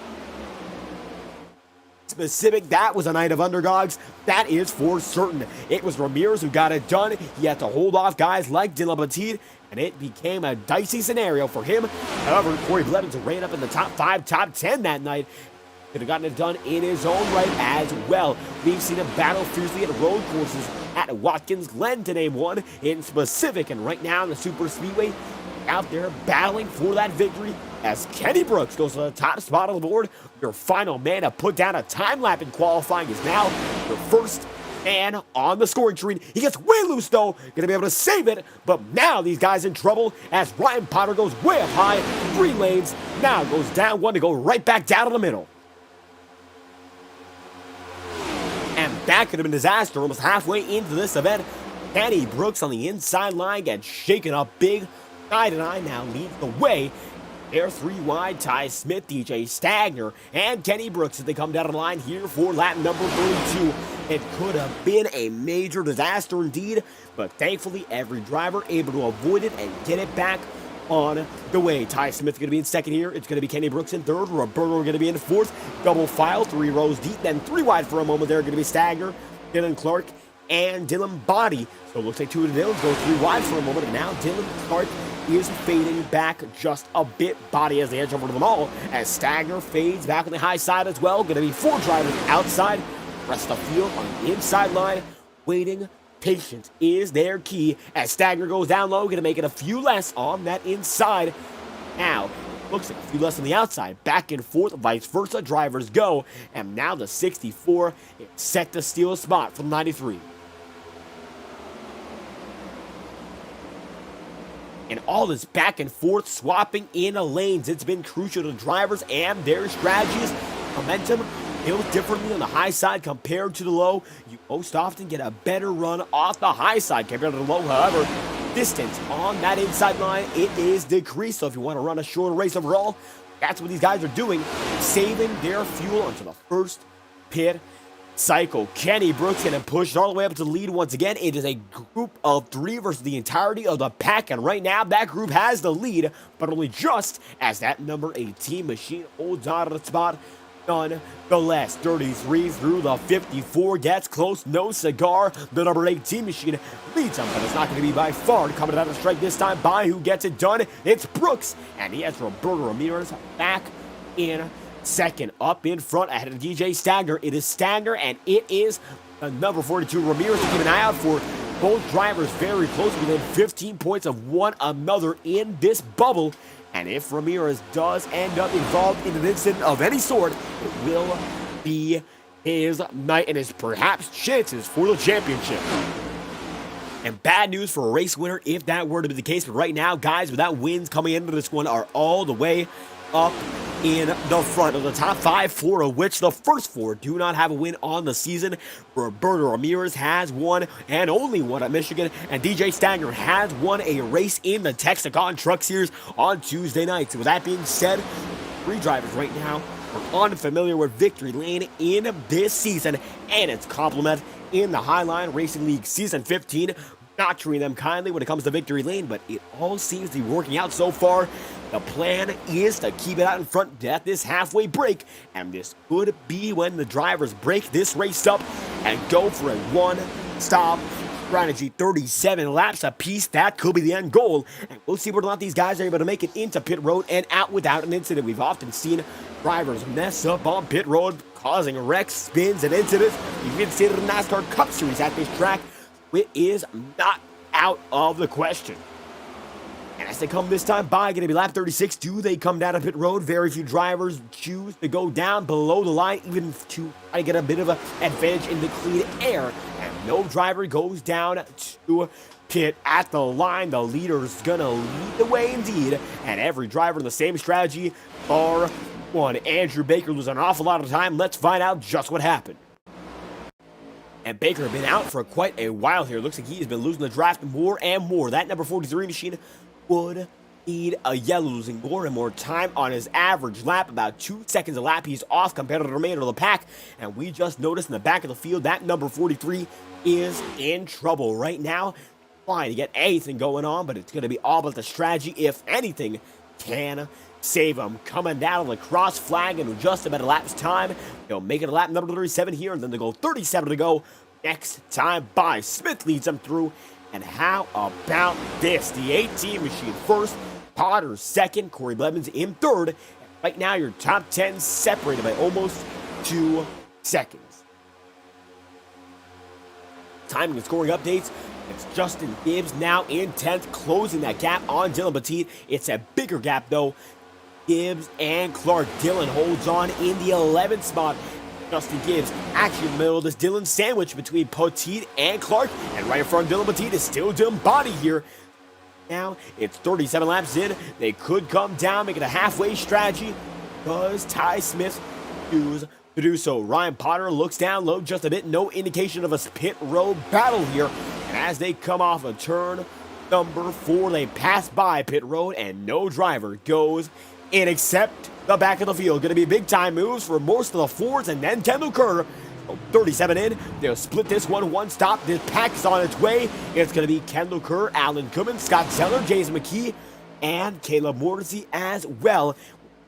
specific. That was a night of underdogs. That is for certain. It was Ramirez who got it done. He had to hold off guys like Dylan Petit, and it became a dicey scenario for him. However, Corey Blevins ran up in the top 5, top 10 that night. Could have gotten it done in his own right as well. We've seen him battle fiercely at road courses at Watkins Glen, to name one in specific, and right now in the Super Speedway, out there battling for that victory as Kenny Brooks goes to the top spot on the board. Your final man to put down a time lap in qualifying is now your first man on the scoring tree. He gets way loose though, gonna be able to save it, but now these guys in trouble as Ryan Potter goes way up high, 3 lanes, now goes down 1 to go right back down in the middle. And that could have been disaster almost halfway into this event. Kenny Brooks on the inside line gets shaken up big. 9-9 now leads the way. They're 3 wide. Ty Smith, DJ Stagner, and Kenny Brooks as they come down the line here for lap number 32. It could have been a major disaster indeed, but thankfully every driver able to avoid it and get it back on the way. Ty Smith going to be in 2nd here. It's going to be Kenny Brooks in 3rd. Roberto going to be in 4th. Double file, 3 rows deep. Then 3 wide for a moment there. Going to be Stagner, Dylan Clark, and Dylan Body. So it looks like 2 of the Dylans go 3 wide for a moment. And now Dylan Clark is fading back just a bit. Body as they edge over to them all as Stagner fades back on the high side as well. Going to be 4 drivers outside. Rest of the field on the inside line waiting. Patience is their key as Stagner goes down low. Going to make it a few less on that inside. Now, Looks like a few less on the outside. Back and forth, vice versa, drivers go. And now the 64 is set to steal a spot from 93. And all this back and forth swapping in the lanes, it's been crucial to drivers and their strategies. Momentum built differently on the high side compared to the low. You most often get a better run off the high side compared to the low. However, distance on that inside line, it is decreased. So if you want to run a shorter race overall, that's what these guys are doing, saving their fuel until the first pit cycle. Kenny Brooks getting pushed all the way up to the lead once again. It is a group of 3 versus the entirety of the pack, and right now that group has the lead, but only just as that number 18 machine holds on to the spot. Nonetheless, 33 through the 54 gets close, no cigar. The number 18 machine leads him, but it's not going to be by far coming out of the strike this time by who gets it done. It's Brooks, and he has Roberto Ramirez back in second. Up in front ahead of DJ Stagner, it is Stagner, and it is the number 42 Ramirez to keep an eye out for. Both drivers very close, within 15 points of one another in this bubble. And if Ramirez does end up involved in an incident of any sort, it will be his night and his perhaps chances for the championship. And bad news for a race winner if that were to be the case. But right now, guys, without wins coming into this one are all the way up in the front of the top 5, 4 of which the first 4 do not have a win on the season. Roberto Ramirez has won and only one at Michigan, and DJ Stagner has won a race in the Texaco Truck Series on Tuesday night. So with that being said, 3 drivers right now are unfamiliar with victory lane in this season, and its complement in the Highline Racing League Season 15. Not treating them kindly when it comes to victory lane, but it all seems to be working out so far. The plan is to keep it out in front at this halfway break, and this could be when the drivers break this race up and go for a one-stop strategy. 37 laps apiece, that could be the end goal, and we'll see whether or not these guys are able to make it into pit road and out without an incident. We've often seen drivers mess up on pit road, causing wrecks, spins, and incidents. You can see it in the NASCAR Cup Series at this track. It is not out of the question. And as they come this time by, going to be lap 36. Do they come down a pit road? Very few drivers choose to go down below the line, even to try to get a bit of an advantage in the clean air. And no driver goes down to pit at the line. The leader's going to lead the way indeed. And every driver in the same strategy, bar one. Andrew Baker loses an awful lot of time. Let's find out just what happened. And Baker had been out for quite a while here. Looks like he has been losing the draft more and more. That number 43 machine would need a yellow, losing more and more time on his average lap. About 2 seconds a lap he's off compared to the remainder of the pack. And we just noticed in the back of the field that number 43 is in trouble right now. Trying to get anything going on, but it's going to be all about the strategy, if anything can save him. Coming down on the cross flag in just about a lap's time. He'll make it a lap number 37 here, and then they go 37 to go next time by. Smith leads them through, and how about this? The 18 machine first, Potter second, Corey Blevins in third. Right now, your top 10 separated by almost 2 seconds. Timing and scoring updates. It's Justin Gibbs now in 10th, closing that gap on Dylan Petit. It's a bigger gap, though. Gibbs and Clark. Dylan holds on in the 11th spot. Justin Gibbs actually in the middle of this Dylan sandwich between Petit and Clark. And right in front of Dylan Petit is still Dylan Body here. Now it's 37 laps in. They could come down, make it a halfway strategy. Does Ty Smith choose to do so? Ryan Potter looks down low just a bit. No indication of a pit road battle here. And as they come off a turn number 4, they pass by pit road and no driver goes in except the back of the field. Going to be big time moves for most of the Fords, and then Kendall Kerr. 37 in. They'll split this one stop. This pack is on its way. It's going to be Kendall Kerr, Alan Cummins, Scott Zeller, Jason McKee, and Caleb Morrissey as well.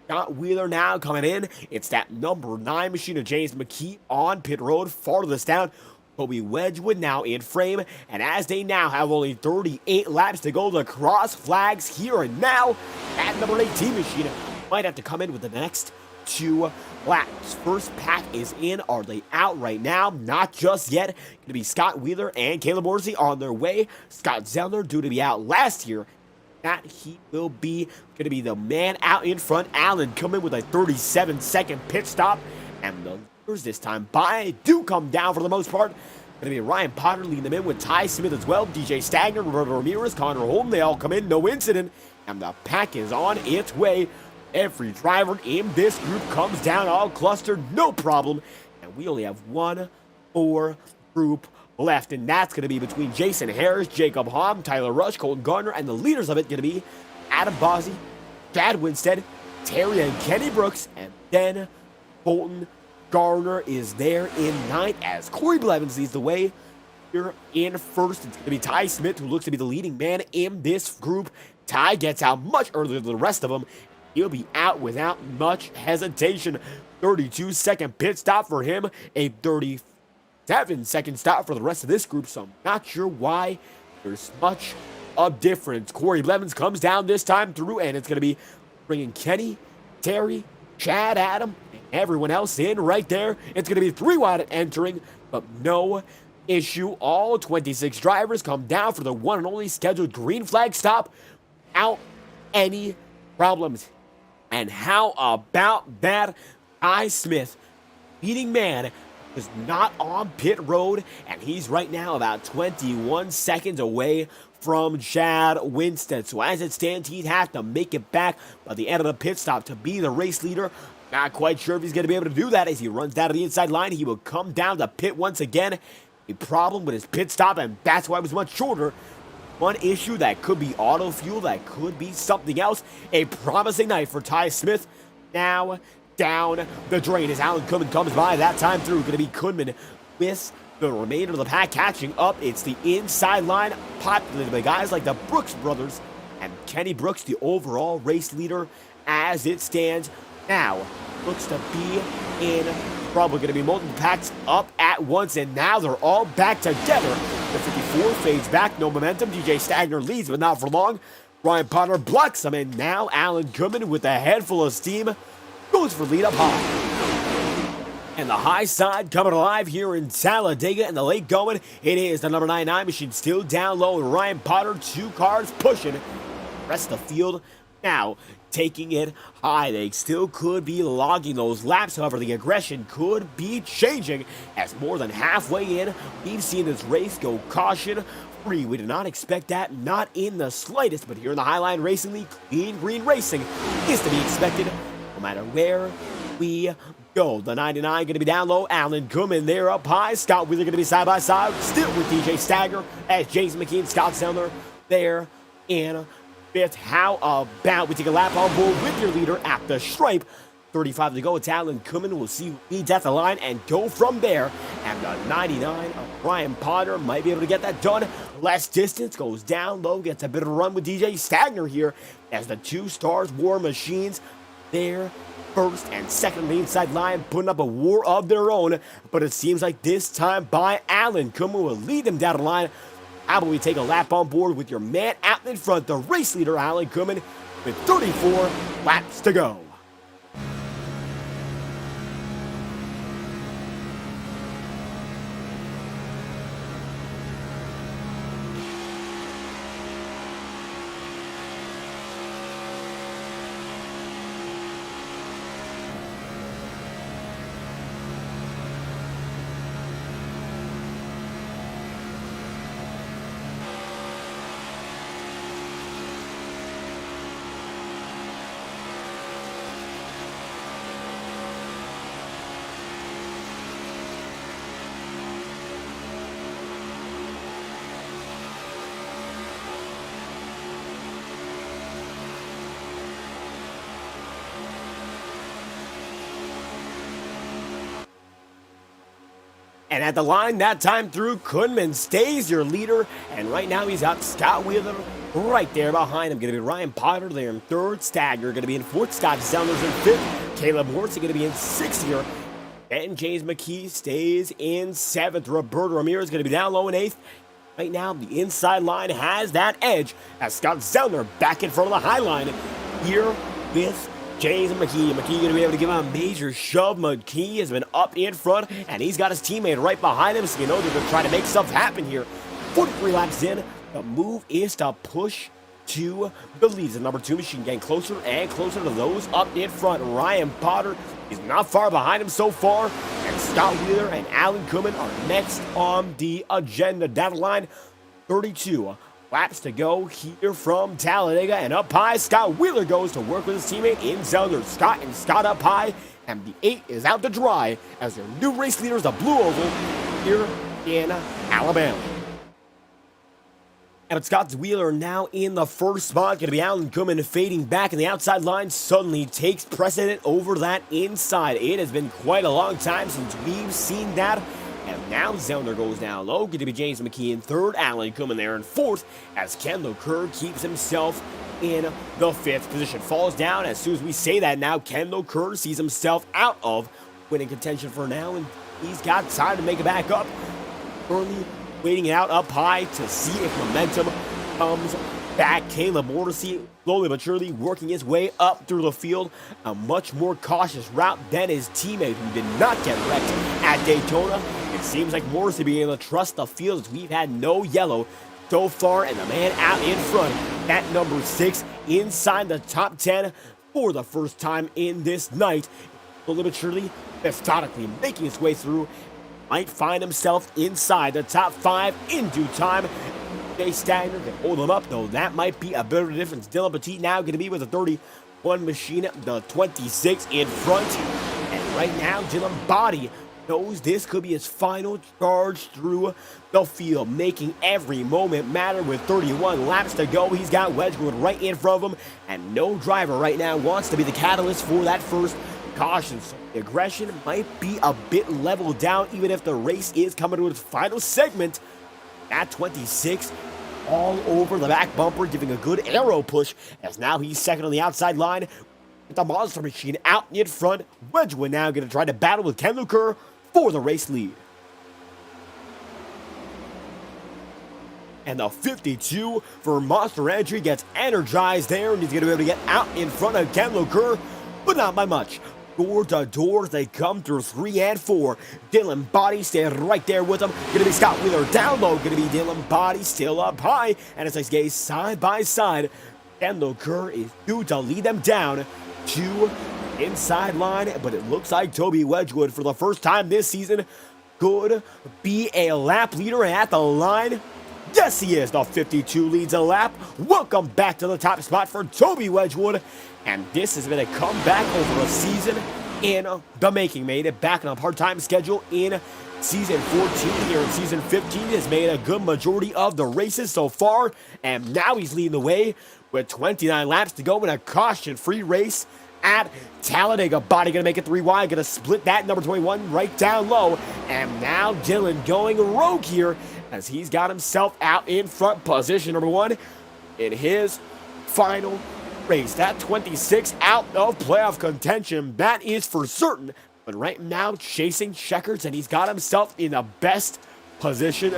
Scott Wheeler now coming in. It's that number 9 machine of James McKee on pit road, farthest down. Kobe Wedgwood now in frame, and as they now have only 38 laps to go, the cross flags here and now. That number 18 machine might have to come in with the next 2 laps. First pack is in. Are they out right now? Not just yet. Going to be Scott Wheeler and Caleb Morrissey on their way. Scott Zeller due to be out last year. that he will be going to be the man out in front. Allen coming with a 37-second pit stop. And the leaders this time do come down for the most part. Going to be Ryan Potter leading them in with Ty Smith as well. DJ Stagner, Roberto Ramirez, Connor Holm. They all come in, no incident. And the pack is on its way. Every driver in this group comes down all clustered, no problem. And we only have one more group left, and that's going to be between Jason Harris, Jacob Hom, Tyler Rush, Colton Gardner, and the leaders of it going to be Adam Bozzi, Chad Winstead, Terry and Kenny Brooks, and then Colton Gardner is there in ninth as Corey Blevins leads the way. Here in first, it's going to be Ty Smith, who looks to be the leading man in this group. Ty gets out much earlier than the rest of them. He'll be out without much hesitation. 32-second pit stop for him, a 37-second stop for the rest of this group, so I'm not sure why there's much of difference. Corey Blevins comes down this time through, and it's going to be bringing Kenny, Terry, Chad, Adam, and everyone else in right there. It's going to be 3 wide entering, but no issue. All 26 drivers come down for the one and only scheduled green flag stop without any problems. And how about that? Ty Smith, leading man, is not on pit road, and he's right now about 21 seconds away from Chad Winstead. So as it stands, he'd have to make it back by the end of the pit stop to be the race leader. Not quite sure if he's going to be able to do that. As he runs down to the inside line, he will come down to pit once again. A problem with his pit stop, and that's why it was much shorter. One issue that could be auto fuel, that could be something else. A promising night for Ty Smith. Now down the drain as Alan Kunman comes by. That time through, going to be Kunman with the remainder of the pack catching up. It's the inside line, populated by guys like the Brooks brothers and Kenny Brooks, the overall race leader as it stands now. Looks to be in trouble. Going to be multiple packs up at once, and now they're all back together. The 54 fades back, no momentum. DJ Stagner leads, but not for long. Ryan Potter blocks him, and now Alan Kunman with a head full of steam goes for lead up high. And the high side coming alive here in Talladega, and the late going. It is the number 99 machine still down low, and Ryan Potter, 2 cars pushing. The rest of the field now taking it high. They still could be logging those laps. However, the aggression could be changing as more than halfway in, we've seen this race go caution free. We did not expect that, not in the slightest, but here in the Highline Racing League, clean green racing is to be expected no matter where we go. The 99 going to be down low. Alan Kunman there up high. Scott Wheeler going to be side by side, still with DJ Stagger as James McKee and Scott Sellner there in fifth. How about we take a lap on board with your leader at the stripe? 35 to go. It's Alan Kunman. We'll see who leads at the line and go from there. And the 99 of Ryan Potter might be able to get that done. Less distance, goes down low, gets a bit of a run with DJ Stagner here as the 2 Stars War Machines there first and second on the inside line, putting up a war of their own. But it seems like this time by Alan Kunman will lead them down the line. How about we take a lap on board with your man out in front, the race leader, Alan Kunman, with 34 laps to go. And at the line that time through, Kunman stays your leader. And right now he's got Scott Wheeler right there behind him. Going to be Ryan Potter there in third. Stagner going to be in fourth. Scott Sellner's in fifth. Caleb Horsey going to be in sixth here. And James McKee stays in seventh. Roberto Ramirez going to be down low in eighth. Right now, the inside line has that edge as Scott Sellner back in front of the high line here with James McKee. McKee going to be able to give him a major shove. McKee has been up in front, and he's got his teammate right behind him, so you know they're going to try to make stuff happen here. 43 laps in, the move is to push to the leads. The number 2 machine getting closer and closer to those up in front. Ryan Potter is not far behind him so far, and Scott Wheeler and Alan Kuhlman are next on the agenda. Down the line, 32 laps to go here from Talladega, and up high, Scott Wheeler goes to work with his teammate in Zeller. Scott up high, and the 8 is out to dry as their new race leaders, the Blue Oval, here in Alabama. And Scott Wheeler now in the first spot. Going to be Alan Kuhlman fading back, and the outside line suddenly takes precedent over that inside. It has been quite a long time since we've seen that. And now Zellner goes down low. Going to be James McKee in third. Alan Kuhlman there in fourth as Kendall Kerr keeps himself in the 5th position. Falls down as soon as we say that now. Kendall Kerr sees himself out of winning contention for now, and he's got time to make it back up. Early waiting it out up high to see if momentum comes back. Caleb Morrissey slowly but surely working his way up through the field. A much more cautious route than his teammate, who did not get wrecked at Daytona. It seems like Morrissey being able to trust the field, as we've had no yellow so far, and the man out in front at number 6 inside the top 10 for the first time in this night. Slowly but surely, methodically making his way through. Might find himself inside the top 5 in due time. Jay Stagner can hold him up, though that might be a bit of a difference. Dylan Petit now going to be with the 31 machine, the 26 in front. And right now, Dylan Body knows this could be his final charge through the field, making every moment matter with 31 laps to go. He's got Wedgwood right in front of him, and no driver right now wants to be the catalyst for that first caution. So the aggression might be a bit leveled down, even if the race is coming to its final segment. At 26, all over the back bumper, giving a good arrow push, as now he's second on the outside line with the monster machine out in front. Wedgwood now going to try to battle with Kendall Kerr for the race lead. And the 52 for Monster Entry gets energized there, and he's going to be able to get out in front of Kendall Kerr, but not by much. Door to door, they come through 3 and 4. Dylan Body staying right there with him. Gonna be Scott Wheeler down low. Gonna be Dylan Body still up high. And as they skate side by side, Kendall Kerr is due to lead them down to inside line. But it looks like Toby Wedgwood, for the first time this season, could be a lap leader at the line. Yes, he is. The 52 leads a lap. Welcome back to the top spot for Toby Wedgwood. And this has been a comeback over a season in the making. Made it back on a part-time schedule in season 14. Here in season 15, has made a good majority of the races so far. And now he's leading the way with 29 laps to go in a caution-free race at Talladega. Body going to make it 3 wide. Going to split that number 21 right down low. And now Dylan going rogue here, as he's got himself out in front. Position number 1 in his final race. That 26 out of playoff contention, that is for certain. But right now, chasing checkers, and he's got himself in the best position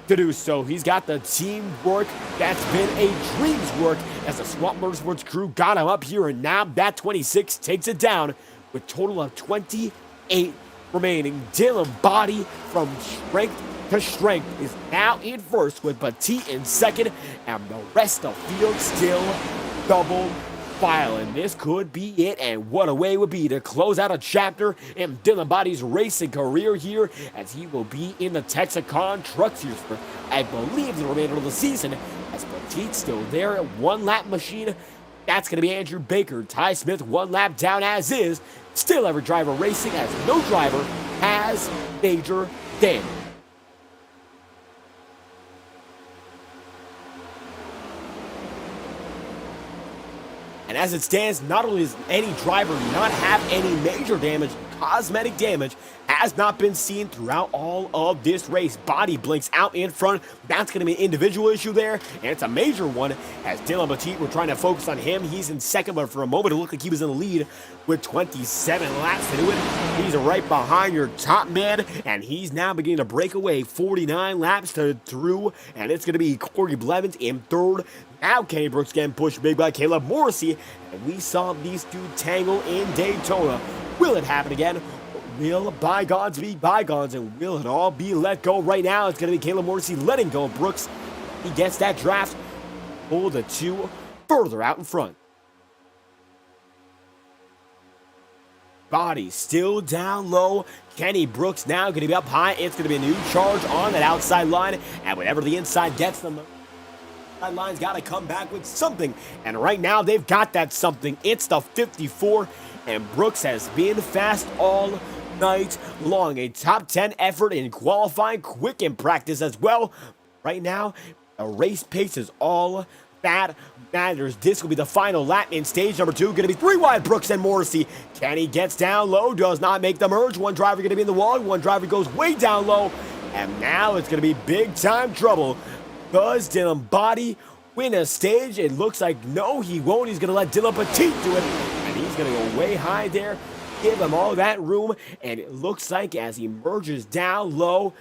to do so. He's got the teamwork that's been a dream's work, as the Swamp Motorsports crew got him up here, and now that 26 takes it down with a total of 28 remaining. Dylan Body, from strength to strength, is now in first, with Petit in second, and the rest of the field still double file. And this could be it, and what a way it would be to close out a chapter in Dylan Body's racing career here, as he will be in the Texaco Truck Series for, I believe, the remainder of the season, as Petit's still there at 1 lap machine. That's going to be Andrew Baker. Ty Smith 1 lap down as is. Still every driver racing, as no driver has major damage. And as it stands, not only does any driver not have any major damage, cosmetic damage has not been seen throughout all of this race. Body blinks out in front. That's going to be an individual issue there, and it's a major one, as Dylan Petit, we're trying to focus on him. He's in second, but for a moment it looked like he was in the lead with 27 laps to do it. He's right behind your top man, and he's now beginning to break away. 49 laps through, and it's going to be Corey Blevins in third. Now Kenny Brooks getting pushed big by Caleb Morrissey, and we saw these two tangle in Daytona. Will it happen again? Will bygones be bygones, and will it all be let go right now? It's going to be Caleb Morrissey letting go of Brooks. He gets that draft pull the two further out in front. Body still down low. Kenny Brooks now going to be up high. It's going to be a new charge on that outside line. And whenever the inside gets them, that line's got to come back with something. And right now they've got that something. It's the 54. And Brooks has been fast all night long. A top 10 effort in qualifying, quick in practice as well. Right now, the race pace is all that matters. This will be the final lap in stage number 2. Going to be 3 wide, Brooks and Morrissey. Kenny gets down low, does not make the merge. One driver going to be in the wall, one driver goes way down low. And now it's going to be big time trouble. Does Dylan Body win a stage? It looks like no, he won't. He's going to let Dylan Petit do it. And he's going to go way high there, give him all that room. And it looks like as he merges down low,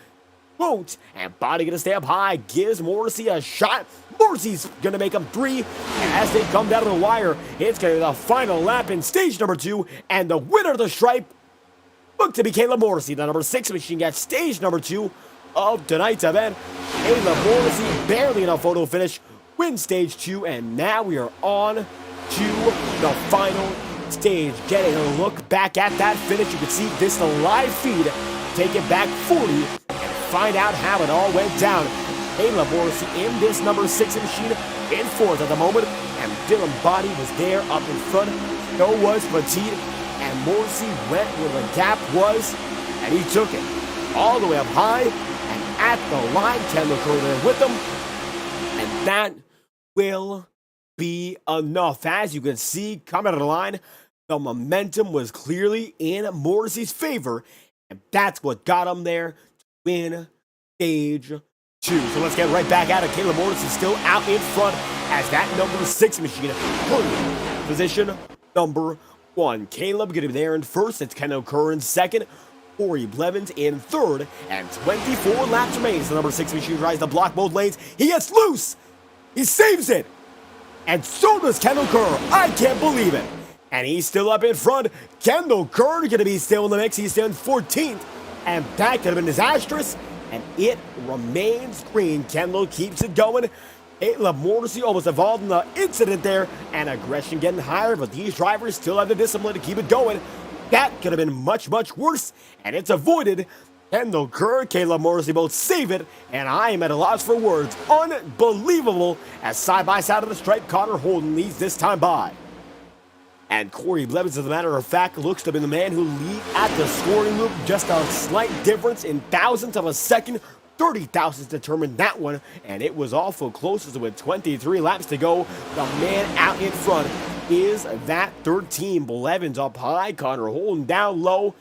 won't. And Body going to stay up high, gives Morrissey a shot. Morrissey's going to make him 3. And as they come down to the wire, it's going to be the final lap in stage number 2. And the winner of the stripe looked to be Caleb Morrissey. The number 6 machine got stage number 2 of tonight's event. Caleb Morrissey barely in a photo finish, wins stage 2. And now we are on to the final stage. Getting a look back at that finish. You can see this the live feed. Take it back 40 and find out how it all went down. Caleb Morrissey in this number 6 machine in 4th at the moment, and Dylan Body was there up in front. So was Petit, and Morrissey went where the gap was, and he took it all the way up high, and at the line, Kendall Kerr there with him, and that will be enough. As you can see, coming out of the line, the momentum was clearly in Morrissey's favor, and that's what got him there to win stage 2. So let's get right back at it. Caleb Morrissey still out in front as that number 6 machine position number 1. Caleb going to be there in 1st. It's Kendall Kerr in 2nd. Corey Blevins in 3rd. And 24 laps remain. The number 6 machine tries to block both lanes. He gets loose. He saves it. And so does Kendall Kerr. I can't believe it. And he's still up in front. Kendall Kerr going to be still in the mix. He's still in 14th. And that could have been disastrous. And it remains green. Kendall keeps it going. Caleb Morrissey almost involved in the incident there. And aggression getting higher, but these drivers still have the discipline to keep it going. That could have been much, much worse. And it's avoided. Kendall Kerr, Caleb Morrissey both save it. And I am at a loss for words. Unbelievable. As side by side of the stripe, Connor Holden leads this time by. And Corey Blevins, as a matter of fact, looks to be the man who leads at the scoring loop. Just a slight difference in thousandths of a second. 30 thousandths determined that one. And it was awful close with 23 laps to go. The man out in front is that 13. Blevins up high. Connor Holden down low.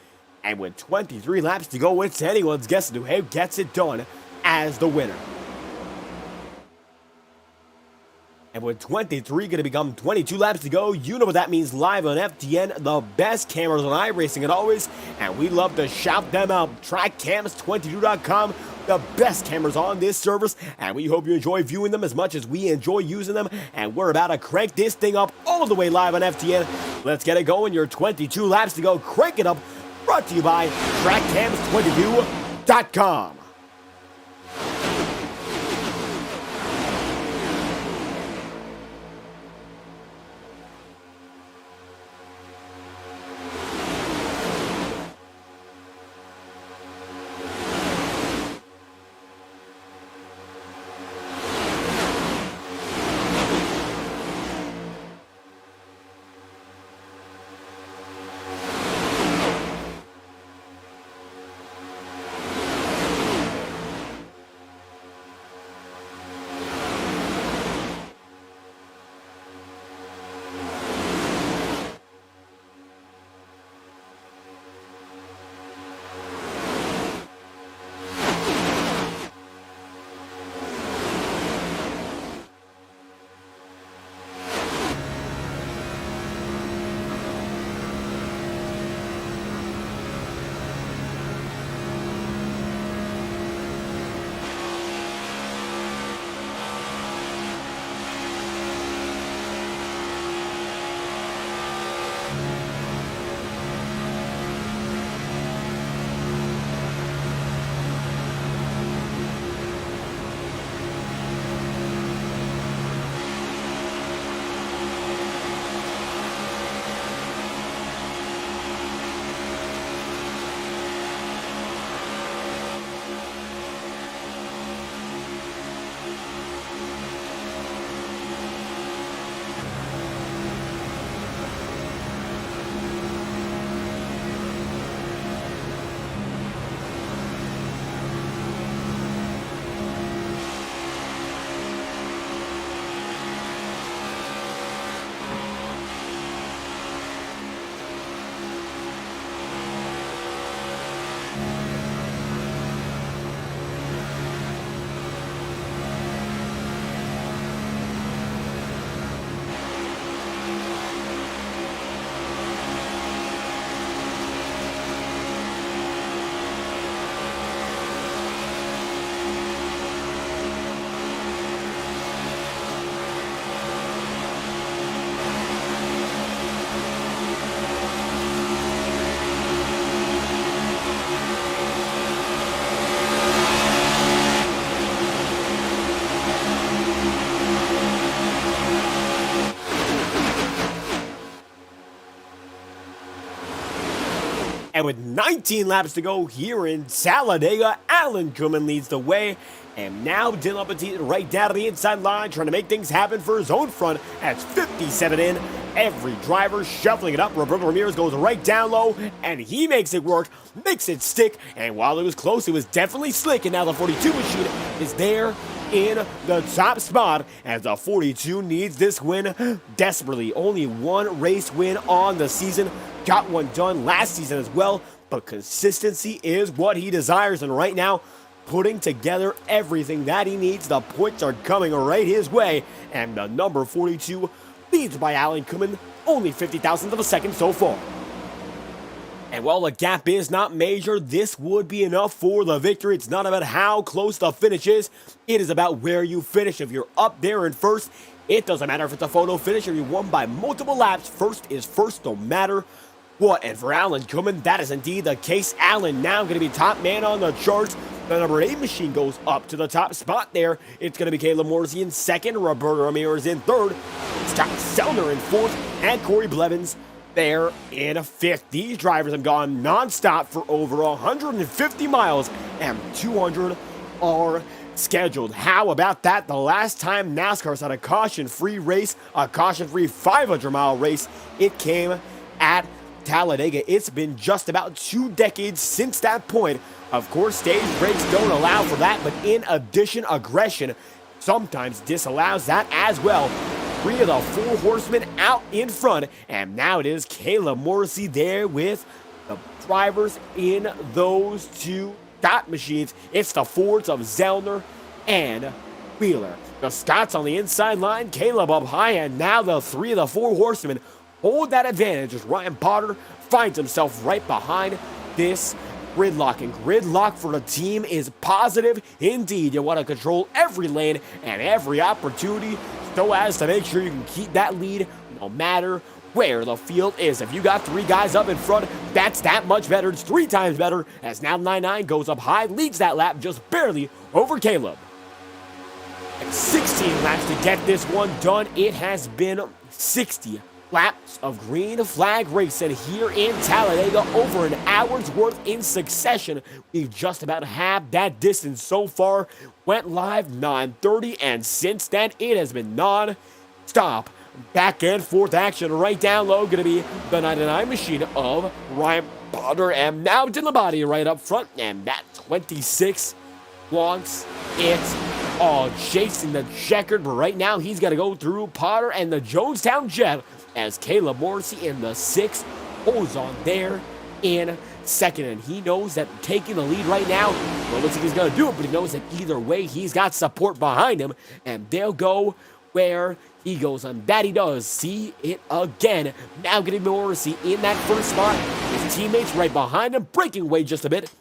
And with 23 laps to go, it's anyone's guess to who gets it done as the winner. And with 23 going to become 22 laps to go, you know what that means. Live on FTN, the best cameras on iRacing as always. And we love to shout them out. TrackCams22.com, the best cameras on this service. And we hope you enjoy viewing them as much as we enjoy using them. And we're about to crank this thing up all the way live on FTN. Let's get it going. Your 22 laps to go. Crank it up. Brought to you by TrackCams22.com. And with 19 laps to go here in Talladega, Alan Kuhlman leads the way. And now Dylan Petit right down to the inside line, trying to make things happen for his own front. As 57 in, every driver shuffling it up. Roberto Ramirez goes right down low, and he makes it work, makes it stick. And while it was close, it was definitely slick. And now the 42 machine is there in the top spot, as the 42 needs this win desperately. Only one race win on the season. Got one done last season as well, but consistency is what he desires. And right now, putting together everything that he needs. The points are coming right his way, and the number 42 leads by Alan Kuhlman, only 50,000th of a second so far. And while the gap is not major, this would be enough for the victory. It's not about how close the finish is. It is about where you finish. If you're up there in first, it doesn't matter if it's a photo finish or you won by multiple laps. First is first, no matter what. And for Alan Kuhlman, that is indeed the case. Alan now going to be top man on the charts. The number 8 machine goes up to the top spot there. It's going to be Caleb Morrissey in second, Roberto Ramirez in third, Scott Selner in fourth, and Corey Blevins there in fifth. These drivers have gone non-stop for over 150 miles, and 200 are scheduled. How about that? The last time NASCAR's had a caution-free race, a caution-free 500-mile race, it came at Talladega. It's been just about 2 decades since that point. Of course, stage breaks don't allow for that, but in addition, aggression sometimes disallows that as well. 3 of the 4 horsemen out in front, and now it is Caleb Morrissey there with the drivers in those 2 Scott machines. It's the Fords of Zellner and Wheeler. The Scotts on the inside line, Caleb up high, and now the 3 of the 4 horsemen hold that advantage as Ryan Potter finds himself right behind this gridlock. And gridlock for the team is positive indeed. You want to control every lane and every opportunity so as to make sure you can keep that lead no matter where the field is. If you got 3 guys up in front, that's that much better. It's 3 times better, as now 99 goes up high, leads that lap just barely over Caleb. And 16 laps to get this one done. It has been 60 laps of green flag racing here in Talladega, over an hour's worth in succession. We've just about halved that distance so far. Went live 9:30, and since then it has been non-stop back and forth action. Right down low going to be the 99 machine of Ryan Potter, and now Dylan Body right up front, and that 26 wants it all. Chasing the checkered, but right now he's got to go through Potter and the Jonestown Jet, as Caleb Morrissey in the 6 holds on there in second. And he knows that taking the lead right now, well, looks like he's going to do it, but he knows that either way, he's got support behind him, and they'll go where he goes, and that he does. See it again. Now getting Morrissey in that first spot. His teammates right behind him, breaking away just a bit.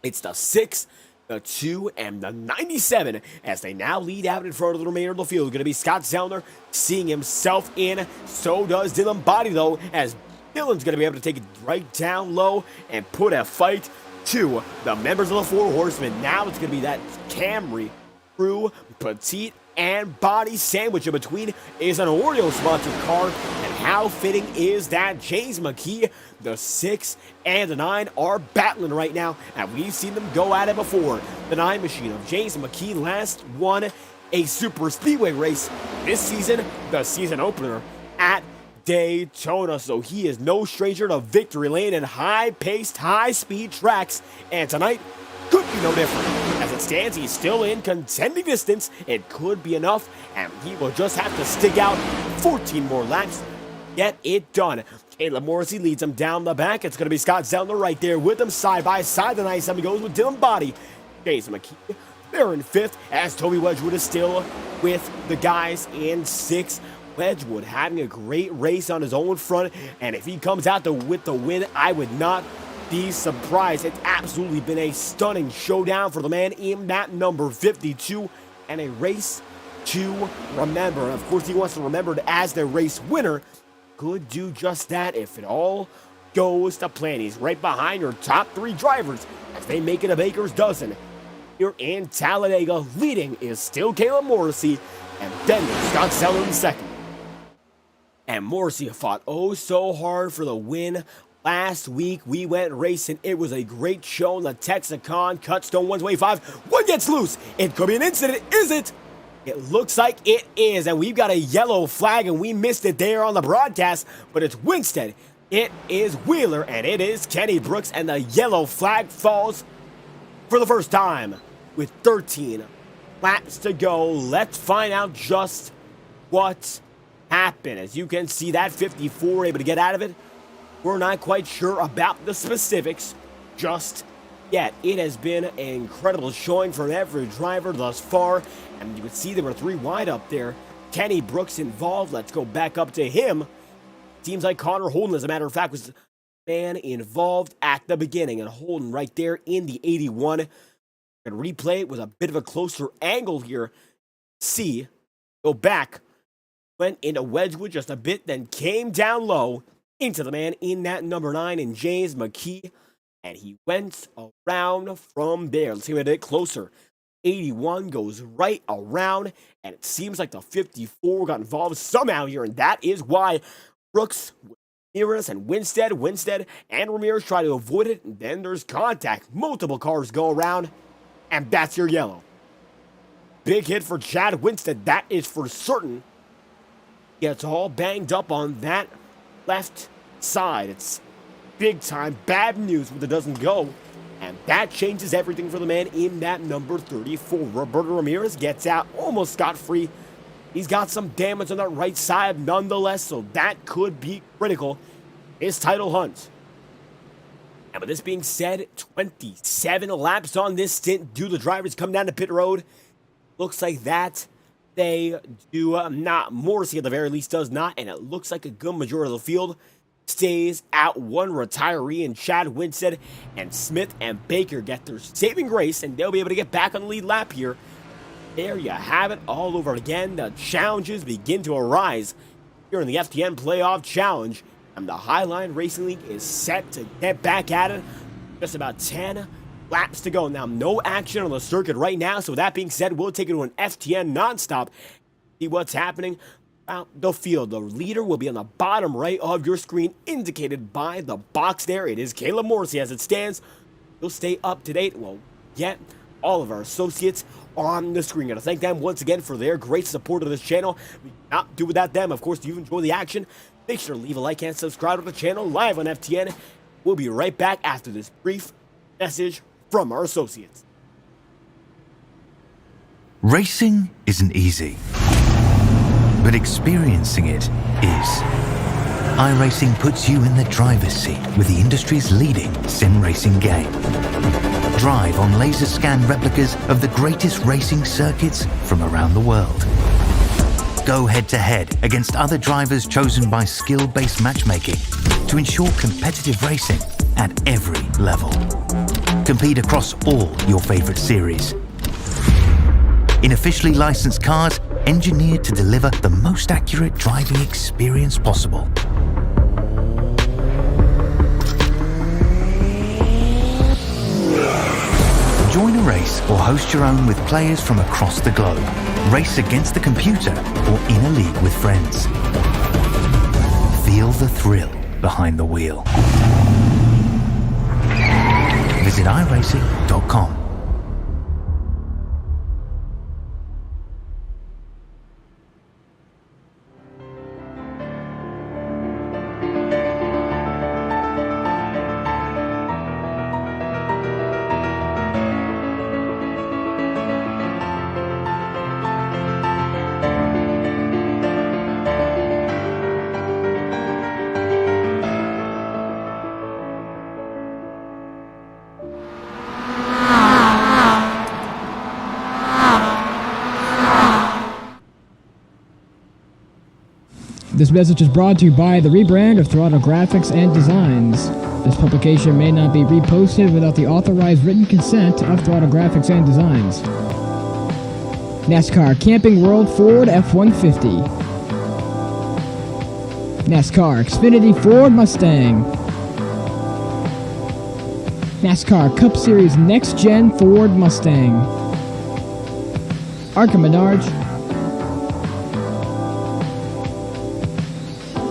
It's the 6, the 2, and the 97 as they now lead out in front of the remainder of the field. Going to be Scott Zellner seeing himself in. So does Dylan Body, though, as Dylan's going to be able to take it right down low and put a fight to the members of the 4 horsemen. Now it's going to be that Camry, Crew, Petite, and Body sandwich in between is an Oreo-sponsored car. And how fitting is that? James McKee, the 6 and the 9 are battling right now, and we've seen them go at it before. The 9 machine of James McKee last won a super speedway race this season, the season opener at Daytona, so he is no stranger to victory lane and high-paced, high-speed tracks, and tonight could be no different. As it stands, he's still in contending distance. It could be enough, and he will just have to stick out 14 more laps, get it done. Caleb Morrissey leads him down the back. It's going to be Scott Zellner right there with him side by side. The 97 goes with Dylan Body. Jason McKee there in 5th, as Toby Wedgwood is still with the guys in 6th. Wedgwood having a great race on his own front, and if he comes out with the win, I would not be surprised. It's absolutely been a stunning showdown for the man in that number 52, and a race to remember. And of course, he wants to be remembered as the race winner. Could do just that if it all goes to plan. He's right behind your top 3 drivers as they make it a baker's dozen. Here in Talladega, leading is still Caleb Morrissey, and then Scott Zellner in second. And Morrissey fought oh so hard for the win Last week, we went racing. It was a great show on the Texaco Cutstone 125. One gets loose. It could be an incident. Is it? It looks like it is. And we've got a yellow flag, and we missed it there on the broadcast. But it's Winstead. It is Wheeler, and it is Kenny Brooks. And the yellow flag falls for the first time with 13 laps to go. Let's find out just what happened. As you can see, that 54 able to get out of it. We're not quite sure about the specifics just yet. It has been an incredible showing from every driver thus far. And you can see there were 3 wide up there. Kenny Brooks involved. Let's go back up to him. Seems like Connor Holden, as a matter of fact, was the man involved at the beginning. And Holden right there in the 81. And replay it with a bit of a closer angle here. See, go back. Went into Wedgwood just a bit, then came down low into the man in that number 9 in James McKee, and he went around from there. Let's see what it did closer. 81 goes right around, and it seems like the 54 got involved somehow here, and that is why Brooks, Ramirez, and Winstead, and Ramirez try to avoid it, and then there's contact. Multiple cars go around, and that's your yellow. Big hit for Chad Winstead, that is for certain. Gets all banged up on that left side. It's big time bad news when it doesn't go, and that changes everything for the man in that number 34. Roberto Ramirez gets out almost scot-free. He's got some damage on that right side nonetheless, so that could be critical. His title hunt. And with this being said, 27 laps on this stint. Do the drivers come down to pit road? Looks like that they do not. Morrissey at the very least does not, and it looks like a good majority of the field stays out. One retiree in Chad Winstead, and Smith and Baker get their saving grace, and they'll be able to get back on the lead lap here. There you have it all over again. The challenges begin to arise here in the FTN Playoff Challenge, and the Highline Racing League is set to get back at it. Just about 10 laps to go. Now, no action on the circuit right now, so with that being said, we'll take it to an FTN nonstop. See what's happening out the field. The leader will be on the bottom right of your screen, indicated by the box there. It is Caleb Morrissey as it stands. You'll stay up to date. We'll get all of our associates on the screen. Gotta thank them once again for their great support of this channel. We cannot do without them. Of course, if you enjoy the action, make sure to leave a like and subscribe to the channel live on FTN. We'll be right back after this brief message from our associates. Racing isn't easy, but experiencing it is. iRacing puts you in the driver's seat with the industry's leading sim racing game. Drive on laser scan replicas of the greatest racing circuits from around the world. Go head to head against other drivers chosen by skill-based matchmaking to ensure competitive racing at every level. Compete across all your favorite series. In officially licensed cars, engineered to deliver the most accurate driving experience possible. Join a race or host your own with players from across the globe. Race against the computer or in a league with friends. Feel the thrill behind the wheel. Visit iRacing.com. This message is brought to you by the rebrand of Throttle Graphics and Designs. This publication may not be reposted without the authorized written consent of Throttle Graphics and Designs. NASCAR Camping World Ford F-150. NASCAR Xfinity Ford Mustang. NASCAR Cup Series Next-Gen Ford Mustang. Arca Menards.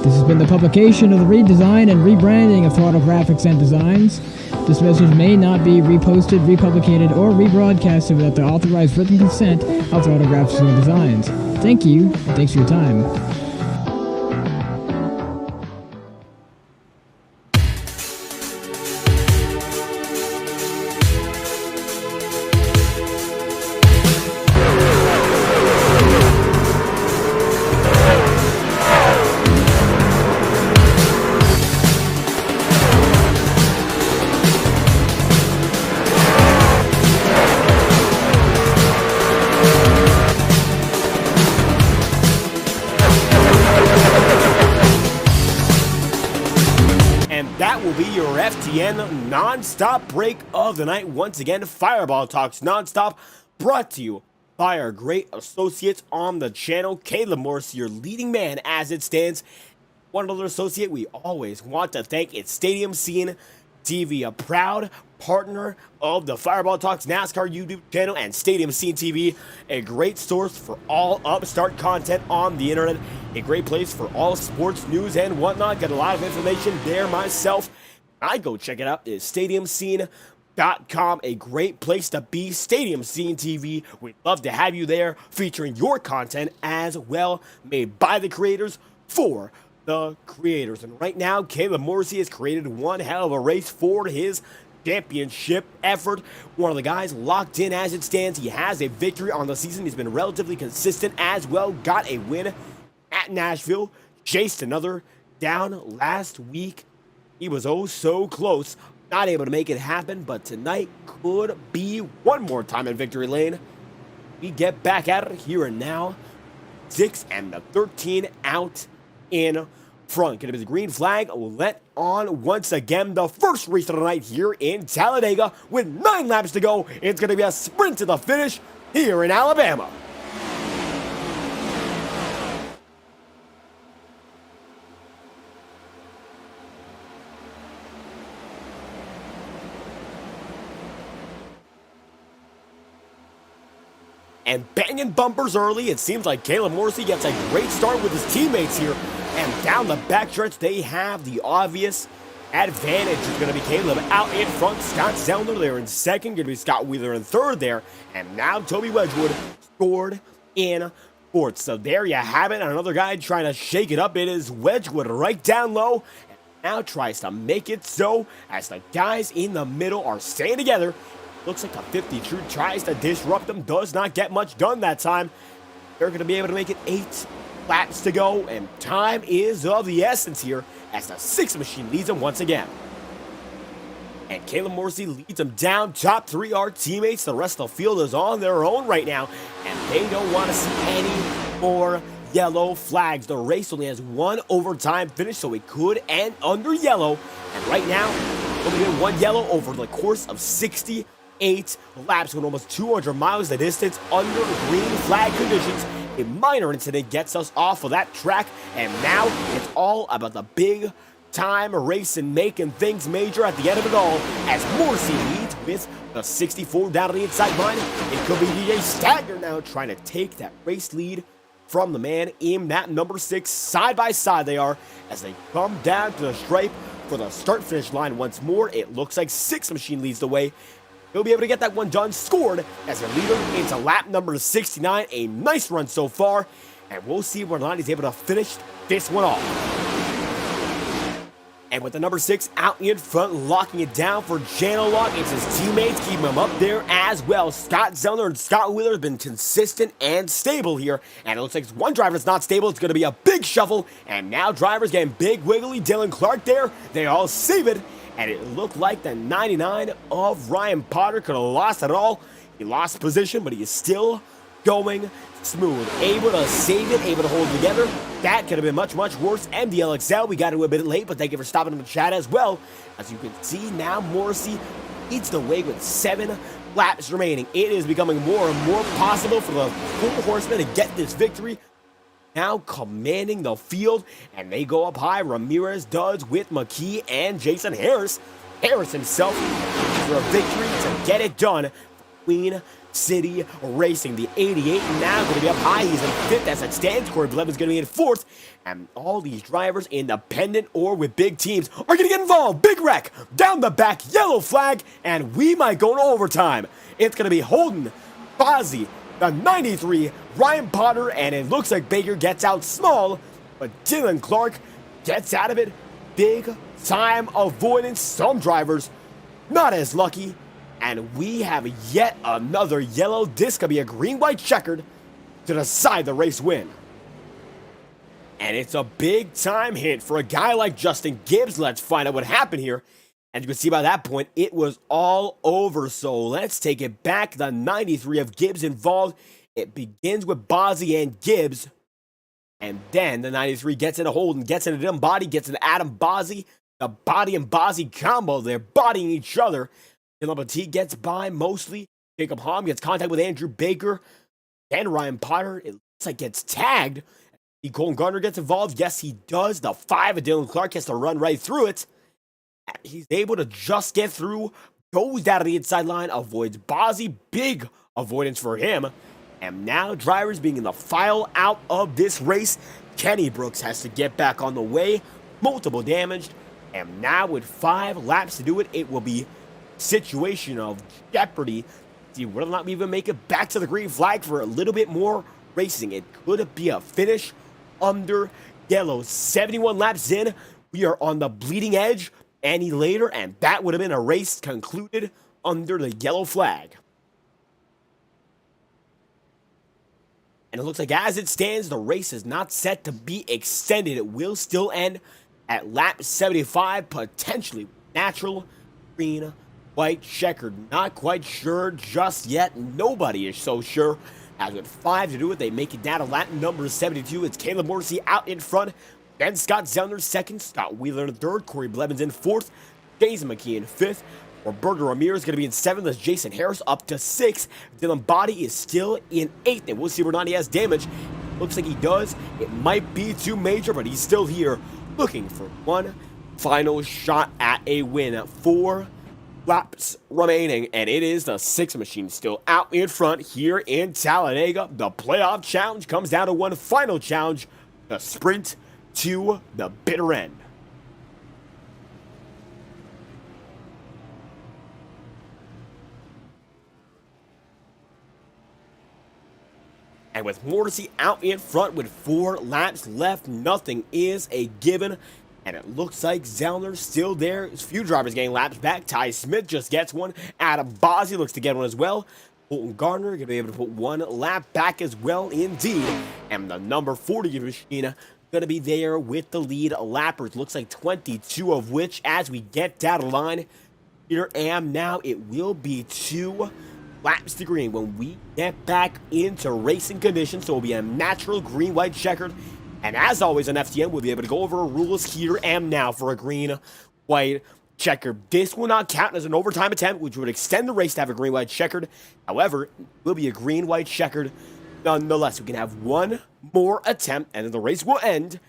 This has been the publication of the redesign and rebranding of Throttle Graphics and Designs. This message may not be reposted, republicated, or rebroadcasted without the authorized written consent of Throttle Graphics and Designs. Thank you, and thanks for your time. That will be your FTN non-stop break of the night. Once again, Fireball Talks non-stop, brought to you by our great associates on the channel. Caleb Morris, your leading man as it stands. One other associate we always want to thank is Stadium Scene TV, a proud partner of the Fireball Talks NASCAR YouTube channel and Stadium Scene TV, a great source for all upstart content on the internet, a great place for all sports news and whatnot. Got a lot of information there myself. I go check it out. It's stadiumscene.com, a great place to be. Stadium Scene TV, we'd love to have you there, featuring your content as well, made by the creators for the creators. And right now, Caleb Morrissey has created one hell of a race for his championship effort. One of the guys locked in as it stands. He has a victory on the season. He's been relatively consistent as well. Got a win at Nashville. Chased another down last week. He was oh so close. Not able to make it happen, but tonight could be one more time in victory lane. We get back at it here and now. 6 and the 13 out in front. Gonna be the green flag let on once again. The first race of the night here in Talladega with 9 laps to go. It's gonna be a sprint to the finish here in Alabama. And banging bumpers early. It seems like Caleb Morrissey gets a great start with his teammates here. And down the backstretch, they have the obvious advantage. It's going to be Caleb out in front. Scott Zellner there in second. Going to be Scott Wheeler in third there. And now Toby Wedgwood scored in fourth. So there you have it. Another guy trying to shake it up. It is Wedgwood right down low. And now tries to make it so as the guys in the middle are staying together. Looks like a 50 true tries to disrupt them. Does not get much done that time. They're going to be able to make it 8 laps to go. And time is of the essence here as the 6 machine leads them once again. And Caleb Morrissey leads them down. Top 3 are teammates. The rest of the field is on their own right now. And they don't want to see any more yellow flags. The race only has 1 overtime finish, so it could end under yellow. And right now, only get 1 yellow over the course of 68 laps with almost 200 miles the distance under green flag conditions. A minor incident gets us off of that track, and now it's all about the big time race and making things major at the end of it all as Morrissey leads with the 64 down on the inside line. It could be DJ Stagner now trying to take that race lead from the man in that number 6. Side by side they are as they come down to the stripe for the start-finish line once more. It looks like 6 machine leads the way. He'll be able to get that one done, scored as a leader into lap number 69. A nice run so far, and we'll see whether or not he's able to finish this one off. And with the number 6 out in front, locking it down for Janalock, it's his teammates keeping him up there as well. Scott Zellner and Scott Wheeler have been consistent and stable here, and it looks like it's one driver that's not stable. It's going to be a big shuffle, and now drivers getting big wiggly. Dylan Clark there, they all save it. And it looked like the 99 of Ryan Potter could have lost it all. He lost position, but he is still going smooth. Able to save it, able to hold it together. That could have been much, much worse. MDLXL, we got to a bit late, but thank you for stopping in the chat as well. As you can see now, Morrissey leads the way with 7 laps remaining. It is becoming more and more possible for the 4 horsemen to get this victory. Now commanding the field, and they go up high. Ramirez does with McKee and Jason Harris. Harris himself for a victory to get it done between City Racing. The 88 now going to be up high. He's in 5th as it stands. Corey Blevins going to be in 4th. And all these drivers, independent or with big teams, are going to get involved. Big wreck down the back, yellow flag, and we might go to overtime. It's going to be Holden, Bozzy, the 93, Ryan Potter, and it looks like Baker gets out small, but Dylan Clark gets out of it. Big time avoidance. Some drivers not as lucky. And we have yet another yellow. This could be a green-white checkered to decide the race win. And it's a big-time hit for a guy like Justin Gibbs. Let's find out what happened here. And you can see by that point, it was all over. So let's take it back. The 93 of Gibbs involved. It begins with Bozzy and Gibbs. And then the 93 gets into Holden, gets into Dylan Body, gets into Adam Bozzy. The Body and Bozzy combo, they're bodying each other. Dylan Petit gets by mostly. Jacob Hom gets contact with Andrew Baker. And Ryan Potter, it looks like gets tagged. Colin Gardner gets involved. Yes, he does. The 5 of Dylan Clark has to run right through it. He's able to just get through. Goes down to the inside line. Avoids Bozzy. Big avoidance for him. And now drivers being in the file out of this race. Kenny Brooks has to get back on the way. Multiple damaged. And now with 5 laps to do it, it will be situation of jeopardy. See whether or not we even make it back to the green flag for a little bit more racing. It could be a finish under yellow. 71 laps in, we are on the bleeding edge any later, and that would have been a race concluded under the yellow flag. And it looks like as it stands, the race is not set to be extended. It will still end at lap 75, potentially natural green, white, checkered. Not quite sure just yet. Nobody is so sure. As with 5 to do it, they make it down to lap number 72. It's Caleb Morrissey out in front. Then Scott Zellner second. Scott Wheeler in third. Corey Blevins in 4th. Jason McKee in 5th. Roberto Ramirez is going to be in 7th as Jason Harris up to 6th. Dylan Body is still in 8th. And we'll see whether or not he has damage. Looks like he does. It might be too major, but he's still here looking for one final shot at a win. 4 laps remaining, and it is the 6 machine still out in front here in Talladega. The playoff challenge comes down to one final challenge, the sprint to the bitter end. And with Morrissey out in front with 4 laps left, nothing is a given. And it looks like Zellner's still there. A few drivers getting laps back. Ty Smith just gets one. Adam Bozzy looks to get one as well. Colton Gardner going to be able to put 1 lap back as well indeed. And the number 40 machine going to be there with the lead lappers. Looks like 22 of which as we get down the line. Here am now. It will be 2 laps to green when we get back into racing conditions. So it will be a natural green-white checkered. And as always on FTN, we'll be able to go over rules here and now for a green-white checkered. This will not count as an overtime attempt, which would extend the race to have a green-white checkered. However, it will be a green-white checkered nonetheless. We can have 1 more attempt, and then the race will end.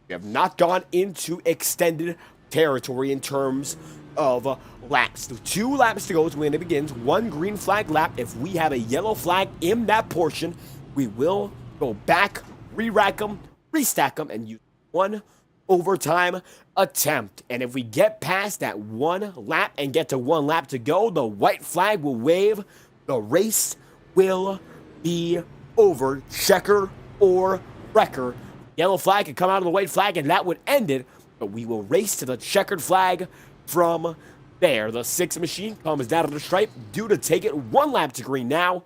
We have not gone into extended territory in terms of laps. So 2 laps to go is when it begins. 1 green flag lap. If we have a yellow flag in that portion, we will go back, re-rack them, restack them, and use 1 overtime attempt. And if we get past that 1 lap and get to 1 lap to go, the white flag will wave. The race will be over. Checker or wrecker. Yellow flag could come out of the white flag, and that would end it. But we will race to the checkered flag from there. The 6 machine comes down to the stripe, due to take it 1 lap to green now,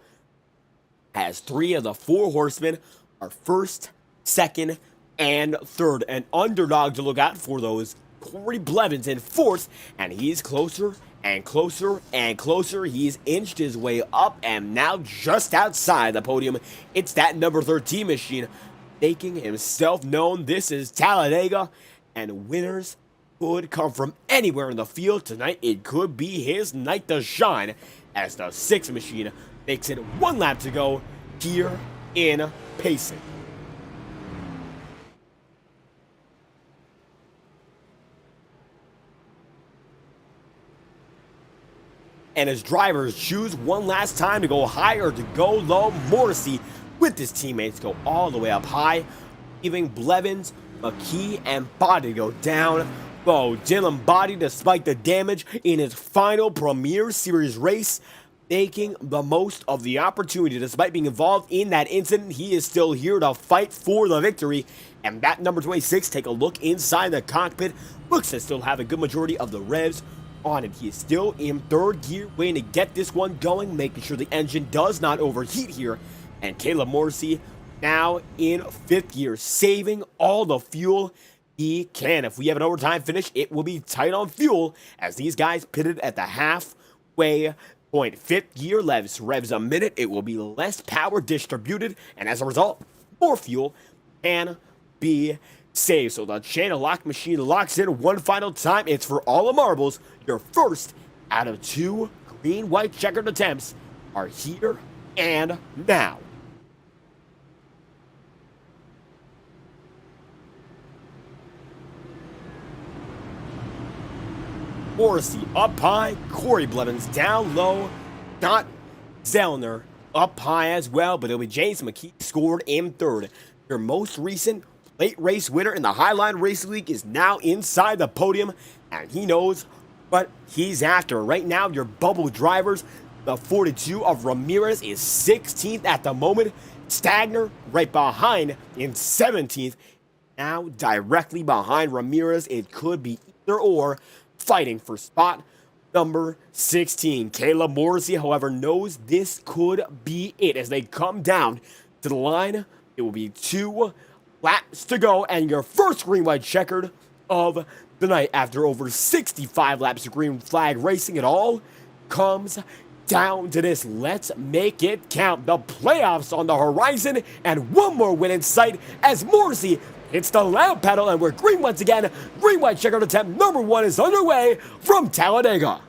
as 3 of the 4 horsemen are first, second, and third. An underdog to look out for, though, is Corey Blevins in 4th, and he's closer and closer and closer. He's inched his way up, and now just outside the podium, it's that number 13 machine making himself known. This is Talladega, and winners could come from anywhere in the field tonight. It could be his night to shine, as the 6 machine makes it 1 lap to go here in Payson. and his drivers choose one last time to go high or to go low. Morrissey with his teammates go all the way up high, leaving Blevins, McKee, and Body go down. Oh, Dylan Body, despite the damage in his final Premier Series race, making the most of the opportunity. Despite being involved in that incident, he is still here to fight for the victory. And that number 26, take a look inside the cockpit, looks to still have a good majority of the revs on it. He is still in third gear, waiting to get this one going, making sure the engine does not overheat here. And Caleb Morrissey now in fifth gear, saving all the fuel he can. If we have an overtime finish, it will be tight on fuel as these guys pitted at the halfway point. Fifth gear revs a minute. It will be less power distributed, and as a result, more fuel can be saved. So the chain of lock machine locks in one final time. It's for all the marbles. Your first out of 2 green-white checkered attempts are here and now. Morrissey up high, Corey Blevins down low, Scott Zellner up high as well, but it'll be James McKee scored in third. Your most recent late race winner in the Highline Racing League is now inside the podium, and he knows what he's after. Right now, your bubble drivers, the 42 of Ramirez is 16th at the moment. Stagner right behind in 17th. Now directly behind Ramirez, it could be either or, fighting for spot number 16. Caleb Morrissey, however, knows this could be it. As they come down to the line, it will be 2 laps to go, and your first green-white checkered of the night. After over 65 laps of green flag racing, it all comes down to this. Let's make it count. The playoffs on the horizon, and one more win in sight as Morrissey hits the loud pedal, and we're green once again. Green-white checkered attempt number 1 is underway from Talladega.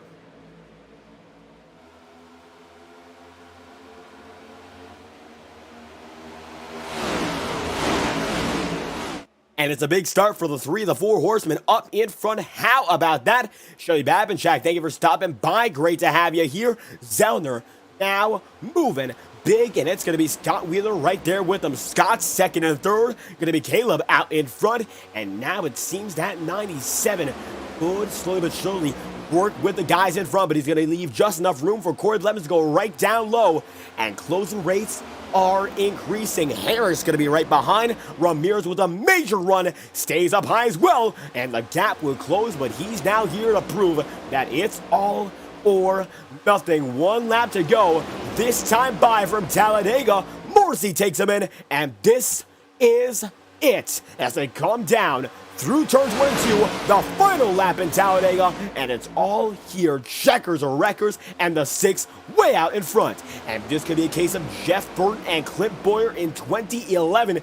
And it's a big start for the 3 of the 4 horsemen up in front. How about that? Shelly Babinchak, thank you for stopping by. Great to have you here. Zellner now moving big, and it's going to be Scott Wheeler right there with him. Scott's second and third. Going to be Caleb out in front. And now it seems that 97 could slowly but surely work with the guys in front, but he's going to leave just enough room for Corey Blevins to go right down low. And closing rates are increasing. Harris going to be right behind. Ramirez with a major run stays up high as well, and the gap will close, but he's now here to prove that it's all or nothing. 1 lap to go. This time by from Talladega. Morrissey takes him in, and this is it as they come down through turns 1 and 2, the final lap in Talladega, and it's all here. Checkers or wreckers, and the 6 way out in front. And this could be a case of Jeff Burton and Clint Boyer in 2011.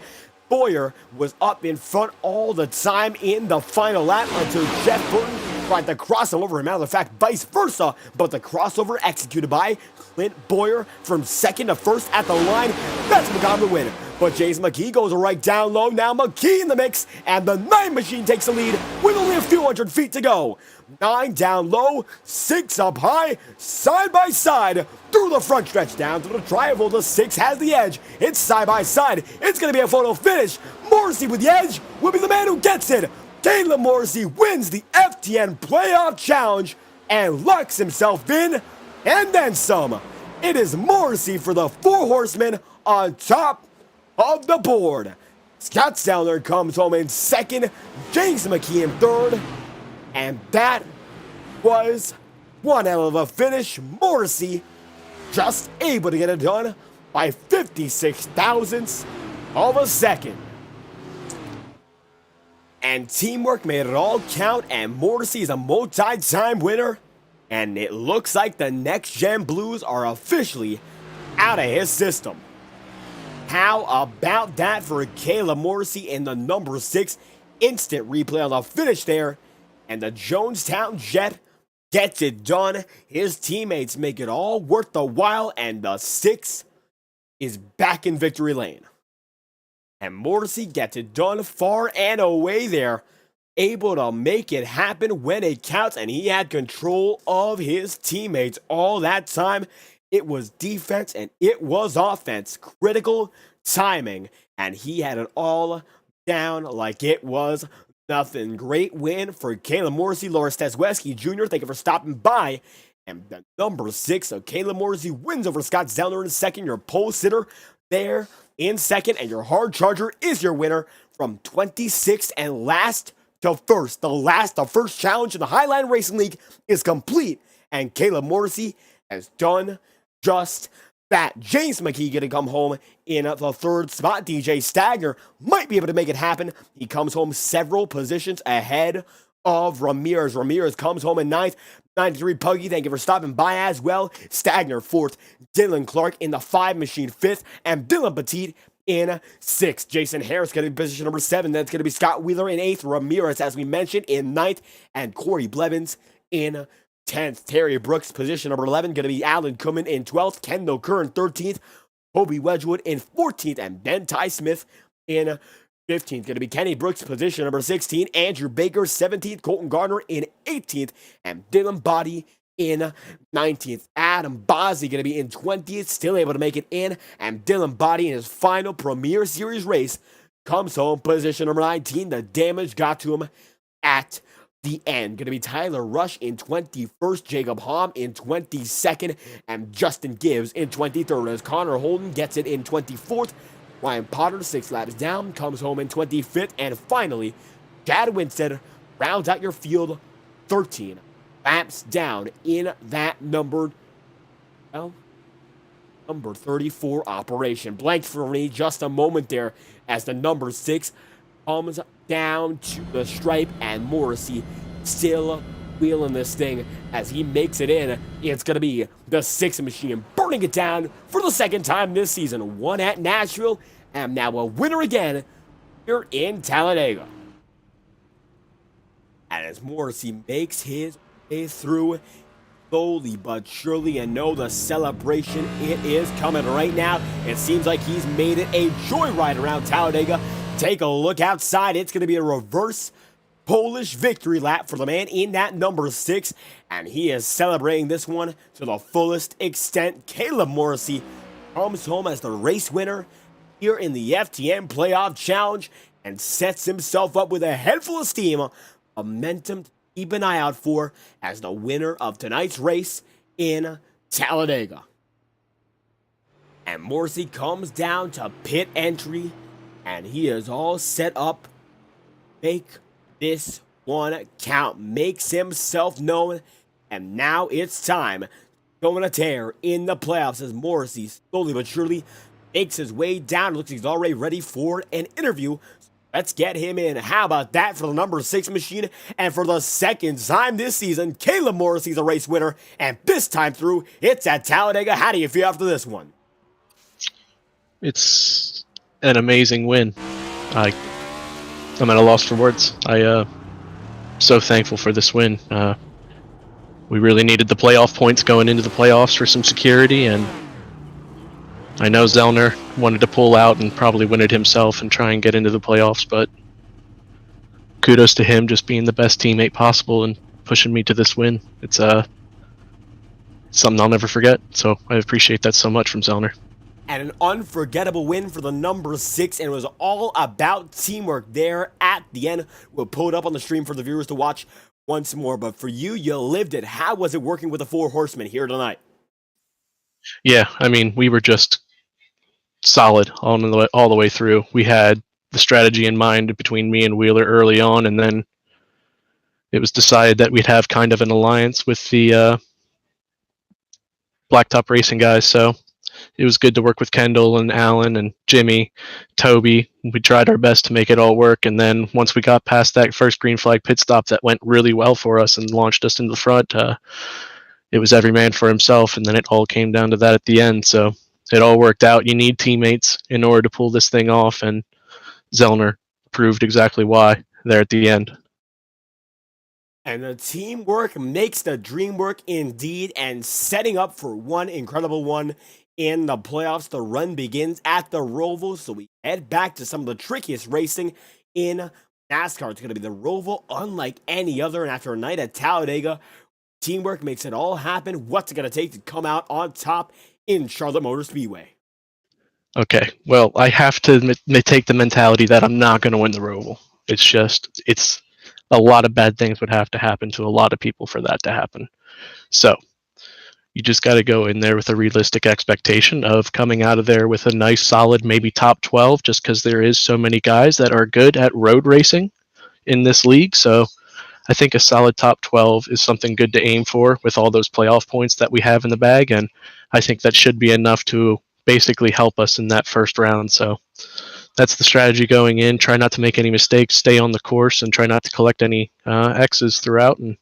Boyer was up in front all the time in the final lap until Jeff Burton tried to cross him over. As a matter of fact, vice versa, but the crossover executed by Clint Boyer from second to first at the line. That's what got him the win. But James McKee goes right down low. Now McKee in the mix, and the 9 machine takes the lead with only a few hundred feet to go. 9 down low, 6 up high, side by side through the front stretch down to the triangle. The 6 has the edge. It's side by side. It's going to be a photo finish. Morrissey with the edge will be the man who gets it. Caleb Morrissey wins the FTN Playoff Challenge and locks himself in, and then some. It is Morrissey for the 4 horsemen on top of the board. Scott Zellner comes home in second, James McKee in third, and that was one hell of a finish. Morrissey just able to get it done by 56 thousandths of a second. And teamwork made it all count, and Morrissey is a multi-time winner, and it looks like the Next-Gen Blues are officially out of his system. How about that for Caleb Morrissey in the number 6? Instant replay on the finish there. And the Jonestown Jet gets it done. His teammates make it all worth the while. And the 6 is back in victory lane. And Morrissey gets it done far and away there. able to make it happen when it counts, and he had control of his teammates all that time. It was defense and it was offense, critical timing, and he had it all down like it was nothing. Great win for Caleb Morrissey. Laura Stezweski Jr., thank you for stopping by. And the number 6 of Caleb Morrissey wins over Scott Zellner in second. Your pole sitter there in second, and your hard charger is your winner from 26th and last to first. The first challenge in the Highline Racing League is complete, and Caleb Morrissey has done just that. James McKee going to come home in the third spot. DJ Stagner might be able to make it happen. He comes home several positions ahead of Ramirez. Ramirez comes home in ninth. 93 Puggy, thank you for stopping by as well. Stagner 4th. Dylan Clark in the 5 machine 5th. And Dylan Petit in 6th. Jason Harris going to be position number 7. That's going to be Scott Wheeler in 8th. Ramirez, as we mentioned, in 9th. And Corey Blevins in 10th. Terry Brooks, position number 11. Going to be Alan Kuhlman in 12th. Kendall Kerr in 13th. Toby Wedgwood in 14th. And Ben Ty Smith in 15th, going to be Kenny Brooks, position number 16. Andrew Baker, 17th. Colton Gardner in 18th. And Dylan Body in 19th. Adam Bozzi going to be in 20th, still able to make it in. And Dylan Body in his final Premier Series race comes home, position number 19. The damage got to him at the end. Going to be Tyler Rush in 21st. Jacob Hom in 22nd. And Justin Gibbs in 23rd. As Connor Holden gets it in 24th. Ryan Potter, 6 laps down, comes home in 25th. And finally, Chad Winstead rounds out your field 13 laps down in that number 34 operation. Blanked for me just a moment there as the number 6 comes down to the stripe, and Morrissey still wheeling this thing as he makes it in. It's going to be the 6 machine burning it down for the second time this season. Won at Nashville, and now a winner again here in Talladega. And as Morrissey makes his way through slowly but surely, and know the celebration, it is coming right now. It seems like he's made it a joyride around Talladega. Take a look outside. It's going to be a reverse Polish victory lap for the man in that number 6, and he is celebrating this one to the fullest extent. Caleb Morrissey comes home as the race winner here in the FTN Playoff Challenge and sets himself up with a head full of steam, momentum to keep an eye out for as the winner of tonight's race in Talladega. And Morrissey comes down to pit entry, and he is all set up. Make this one count, makes himself known, and now it's time. Going to tear in the playoffs as Morrissey slowly but surely makes his way down. Looks like he's already ready for an interview. Let's get him in. How about that for the number 6 machine? And for the second time this season, Caleb Morrissey's a race winner, and this time through, it's at Talladega. How do you feel after this one? It's an amazing win. I'm at a loss for words. So thankful for this win. We really needed the playoff points going into the playoffs for some security, and I know Zellner wanted to pull out and probably win it himself and try and get into the playoffs, but kudos to him just being the best teammate possible and pushing me to this win. It's something I'll never forget, so I appreciate that so much from Zellner. And an unforgettable win for the number 6, and it was all about teamwork there at the end. We'll pull it up on the stream for the viewers to watch once more, but for you, you lived it. How was it working with the 4 horsemen here tonight? Yeah, I mean, we were just solid all the way through. We had the strategy in mind between me and Wheeler early on, and then it was decided that we'd have kind of an alliance with the Blacktop Racing guys, so it was good to work with Kendall and Alan and Jimmy, Toby. We tried our best to make it all work, and then once we got past that first green flag pit stop that went really well for us and launched us into the front, it was every man for himself, and then it all came down to that at the end, so it all worked out. You need teammates in order to pull this thing off, and Zellner proved exactly why there at the end. And the teamwork makes the dream work indeed, and setting up for one incredible one in the playoffs. The run begins at the Roval, so we head back to some of the trickiest racing in NASCAR is going to be the Roval unlike any other, and after a night at Talladega, teamwork makes it all happen. What's it going to take to come out on top in Charlotte Motor Speedway? Okay, well, I have to take the mentality that I'm not going to win the Roval. It's a lot of bad things would have to happen to a lot of people for that to happen. So you just got to go in there with a realistic expectation of coming out of there with a nice, solid, maybe top 12, just because there is so many guys that are good at road racing in this league. So I think a solid top 12 is something good to aim for with all those playoff points that we have in the bag. And I think that should be enough to basically help us in that first round. So that's the strategy going in. Try not to make any mistakes, stay on the course, and try not to collect any X's throughout. And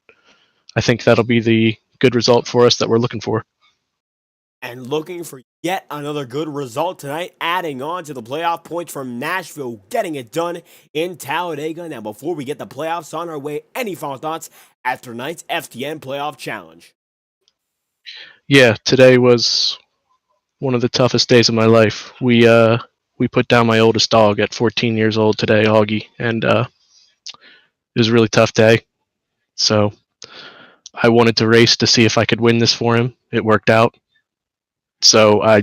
I think that'll be the good result for us that we're looking for. And looking for yet another good result tonight, adding on to the playoff points from Nashville, getting it done in Talladega. Now, before we get the playoffs on our way, any final thoughts after tonight's FTN Playoff Challenge? Yeah, today was one of the toughest days of my life. We put down my oldest dog at 14 years old today, Augie, and it was a really tough day. So I wanted to race to see if I could win this for him. It worked out. So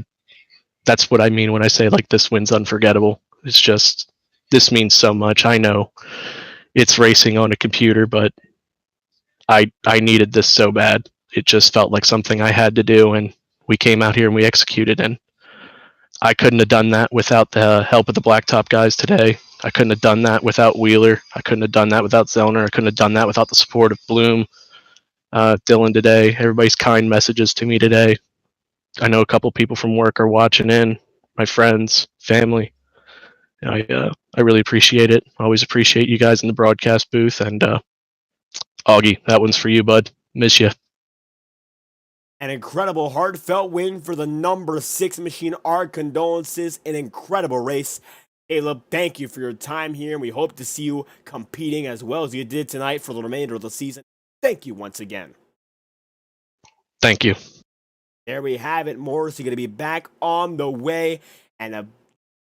that's what I mean when I say like this win's unforgettable. It's just, this means so much. I know it's racing on a computer, but I needed this so bad. It just felt like something I had to do, and we came out here and we executed, and I couldn't have done that without the help of the Blacktop guys today. I couldn't have done that without Wheeler. I couldn't have done that without Zellner. I couldn't have done that without the support of Bloom, Dylan today, everybody's kind messages to me today. I know a couple people from work are watching in, my friends, family. I really appreciate it. I always appreciate you guys in the broadcast booth. And Augie, that one's for you, bud. Miss you. An incredible heartfelt win for the number 6 machine. Our condolences. An incredible race. Caleb, thank you for your time here, and we hope to see you competing as well as you did tonight for the remainder of the season. Thank you once again. Thank you. There we have it. Morrissey going to be back on the way, and an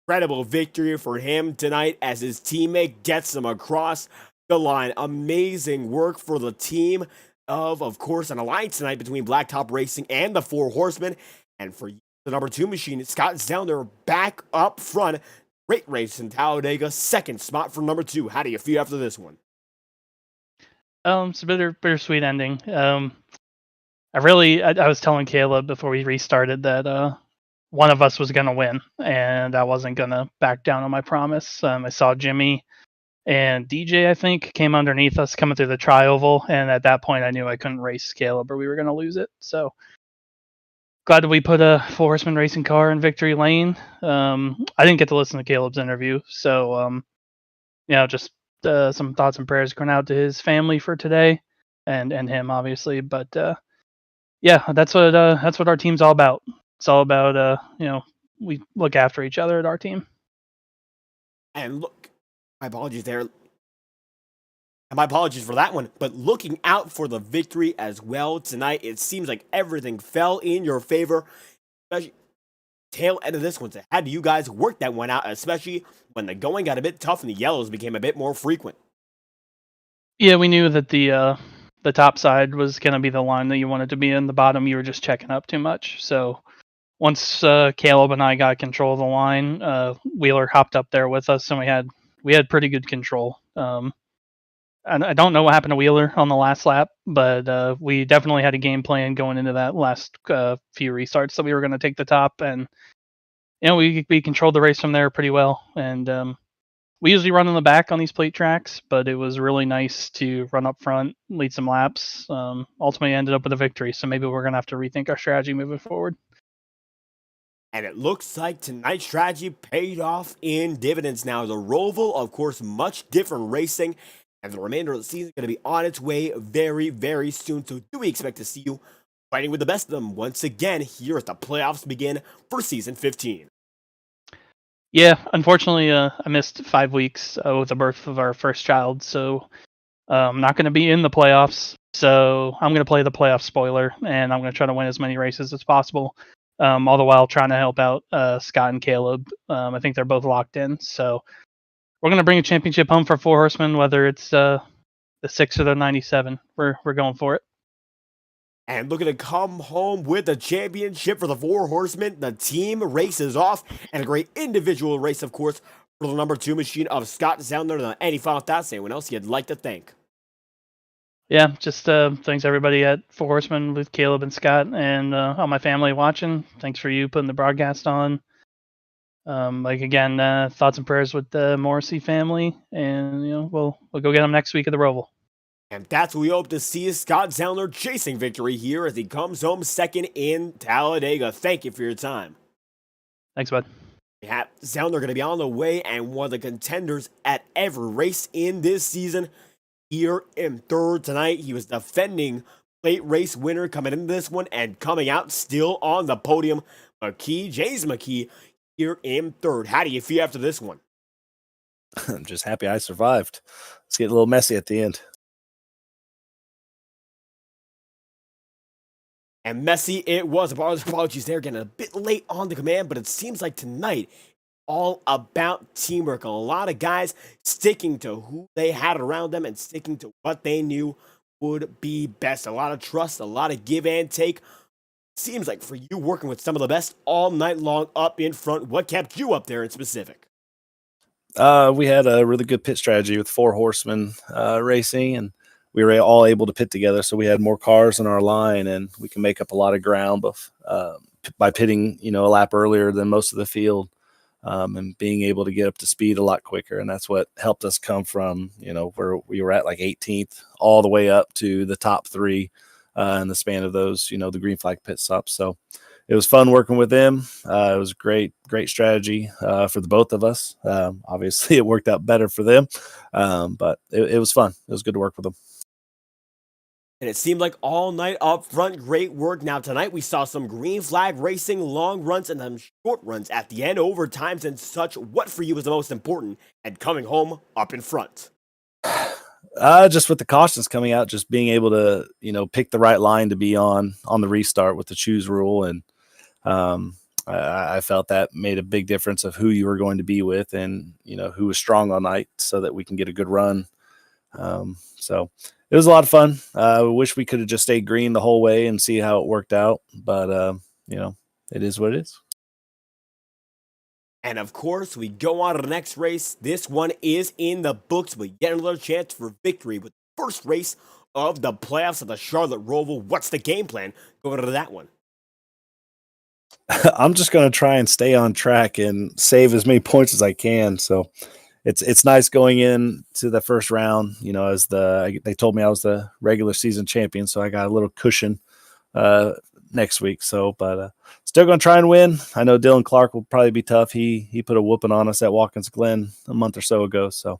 incredible victory for him tonight as his teammate gets him across the line. Amazing work for the team of course, an alliance tonight between Blacktop Racing and the Four Horsemen. And for the number 2 machine, Scott Zellner back up front. Great race in Talladega. Second spot for number 2. How do you feel after this one? It's a bittersweet ending. I was telling Caleb before we restarted that one of us was going to win, and I wasn't going to back down on my promise. I saw Jimmy and DJ, I think, came underneath us coming through the tri-oval, and at that point I knew I couldn't race Caleb or we were going to lose it. So glad that we put a Four Horseman racing car in victory lane. I didn't get to listen to Caleb's interview, so just some thoughts and prayers going out to his family for today, and him obviously. But that's what our team's all about. It's all about we look after each other at our team. And look, my apologies there. And my apologies for that one. But looking out for the victory as well tonight, it seems like everything fell in your favor. Especially tail end of this one. So how do you guys work that one out, especially when the going got a bit tough and the yellows became a bit more frequent? Yeah, we knew that the top side was going to be the line that you wanted to be in. The bottom, you were just checking up too much. So once Caleb and I got control of the line, Wheeler hopped up there with us, and we had pretty good control. And I don't know what happened to Wheeler on the last lap, but we definitely had a game plan going into that last few restarts that we were going to take the top, and we controlled the race from there pretty well. And we usually run in the back on these plate tracks, but it was really nice to run up front, lead some laps. Ultimately ended up with a victory, so maybe we're going to have to rethink our strategy moving forward. And it looks like tonight's strategy paid off in dividends now. The Roval, of course, much different racing, and the remainder of the season is going to be on its way very, very soon. So do we expect to see you fighting with the best of them once again here as the playoffs begin for Season 15? Yeah, unfortunately, I missed 5 weeks with the birth of our first child, so I'm not going to be in the playoffs. So I'm going to play the playoff spoiler, and I'm going to try to win as many races as possible. All the while trying to help out Scott and Caleb. I think they're both locked in, so we're gonna bring a championship home for Four Horsemen, whether it's the 6 or the 97. We're going for it. And looking to come home with the championship for the Four Horsemen. The team races off, and a great individual race, of course, for the number 2 machine of Scott Zellner. Any final thoughts? Anyone else you'd like to thank? Yeah, just thanks everybody at Four Horsemen with Caleb and Scott, and all my family watching. Thanks for you putting the broadcast on. Again, thoughts and prayers with the Morrissey family, and we'll go get them next week at the Roval. And that's what we hope to see Scott Zellner chasing victory here as he comes home second in Talladega. Thank you for your time. Thanks, bud. Yeah, Zellner going to be on the way and one of the contenders at every race in this season. Here in third tonight, he was defending plate race winner coming into this one and coming out still on the podium. James McKee, here in third. How do you feel after this one? I'm just happy I survived. Let's get a little messy at the end. And messy it was. Apologies there, getting a bit late on the command, but it seems like tonight, all about teamwork. A lot of guys sticking to who they had around them and sticking to what they knew would be best. A lot of trust, a lot of give and take. Seems like for you working with some of the best all night long up in front, what kept you up there in specific? We had a really good pit strategy with Four Horsemen racing, and we were all able to pit together. So we had more cars in our line, and we can make up a lot of ground by pitting, a lap earlier than most of the field, and being able to get up to speed a lot quicker. And that's what helped us come from, where we were at like 18th all the way up to the top 3 in the span of those, the green flag pit stops. So it was fun working with them. It was a great strategy for the both of us. Obviously, it worked out better for them, but it was fun. It was good to work with them. And it seemed like all night up front, great work. Now tonight we saw some green flag racing, long runs, and then short runs at the end, overtimes and such. What for you was the most important and coming home up in front? Just with the cautions coming out, just being able to, pick the right line to be on the restart with the choose rule. And I felt that made a big difference of who you were going to be with and, who was strong all night so that we can get a good run. So it was a lot of fun. I wish we could have just stayed green the whole way and see how it worked out. But, it is what it is. And of course, we go on to the next race. This one is in the books. We get another chance for victory with the first race of the playoffs of the Charlotte Roval. What's the game plan going into that one? I'm just going to try and stay on track and save as many points as I can. So it's nice going in to the first round, as they told me I was the regular season champion. So I got a little cushion next week. So, but still going to try and win. I know Dylan Clark will probably be tough. He put a whooping on us at Watkins Glen a month or so ago. So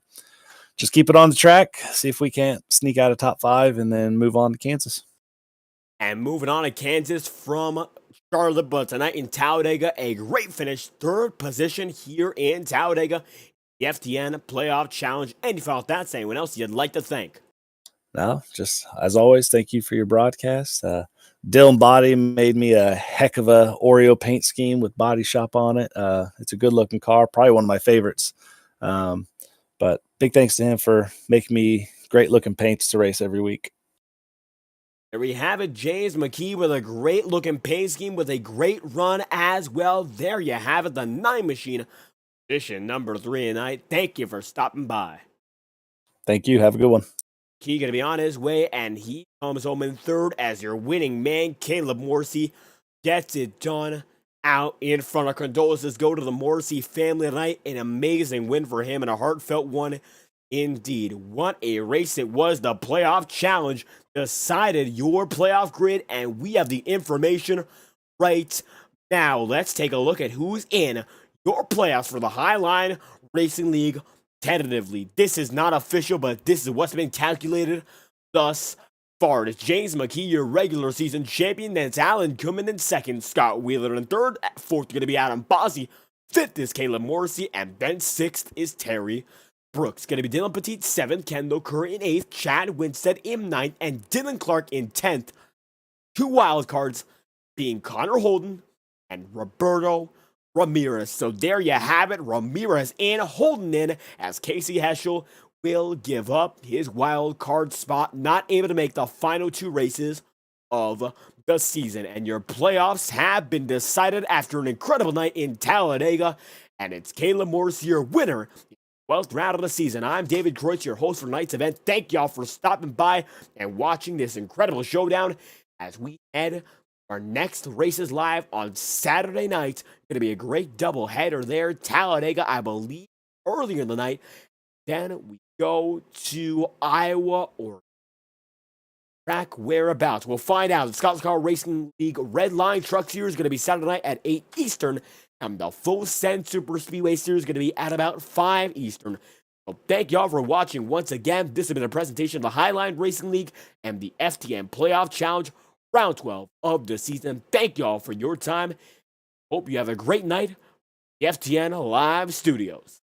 just keep it on the track, see if we can't sneak out of top 5 and then move on to Kansas. And moving on to Kansas from Charlotte, but tonight in Talladega, a great finish, 3rd position here in Talladega. The FTN Playoff Challenge. Any final thoughts? Anyone else you'd like to thank? No, just as always, thank you for your broadcast. Dylan Body made me a heck of a Oreo paint scheme with Body Shop on it. It's a good looking car, probably one of my favorites. But big thanks to him for making me great looking paints to race every week. There we have it, James McKee with a great looking paint scheme with a great run as well. There you have it, the 9 machine, position number 3 tonight. Thank you for stopping by. Thank you. Have a good one. Key going to be on his way, and he comes home in 3rd as your winning man, Caleb Morrissey, gets it done out in front. Our condolences go to the Morrissey family tonight. An amazing win for him and a heartfelt one indeed. What a race it was. The playoff challenge decided your playoff grid, and we have the information right now. Let's take a look at who's in your playoffs for the Highline Racing League. Tentatively, this is not official, but this is what's been calculated thus far. It's James McKee, your regular season champion. Then it's Alan Kuhlman in 2nd, Scott Wheeler in 3rd. At 4th, going to be Adam Bossie. 5th is Caleb Morrissey, and then 6th is Terry Brooks. Going to be Dylan Petit 7th, Kendall Curry in 8th, Chad Winstead in 9th, and Dylan Clark in 10th. 2 wildcards being Connor Holden and Roberto Ramirez. So there you have it, Ramirez in, holding in as Casey Heschel will give up his wild card spot, not able to make the final 2 races of the season. And your playoffs have been decided after an incredible night in Talladega, and it's Caleb Morse, your winner, 12th round of the season. I'm David Kreutz, your host for tonight's event. Thank y'all for stopping by and watching this incredible showdown as we head our next races live on Saturday night. Going to be a great double header there. Talladega, I believe, earlier in the night. Then we go to Iowa or track whereabouts. We'll find out. The Scottish Car Racing League Red Line Truck Series is going to be Saturday night at 8 Eastern. And the Full Send Super Speedway Series is going to be at about 5 Eastern. So thank y'all for watching once again. This has been a presentation of the Highline Racing League and the FTN Playoff Challenge, round 12 of the season. Thank y'all for your time. Hope you have a great night. The FTN Live Studios.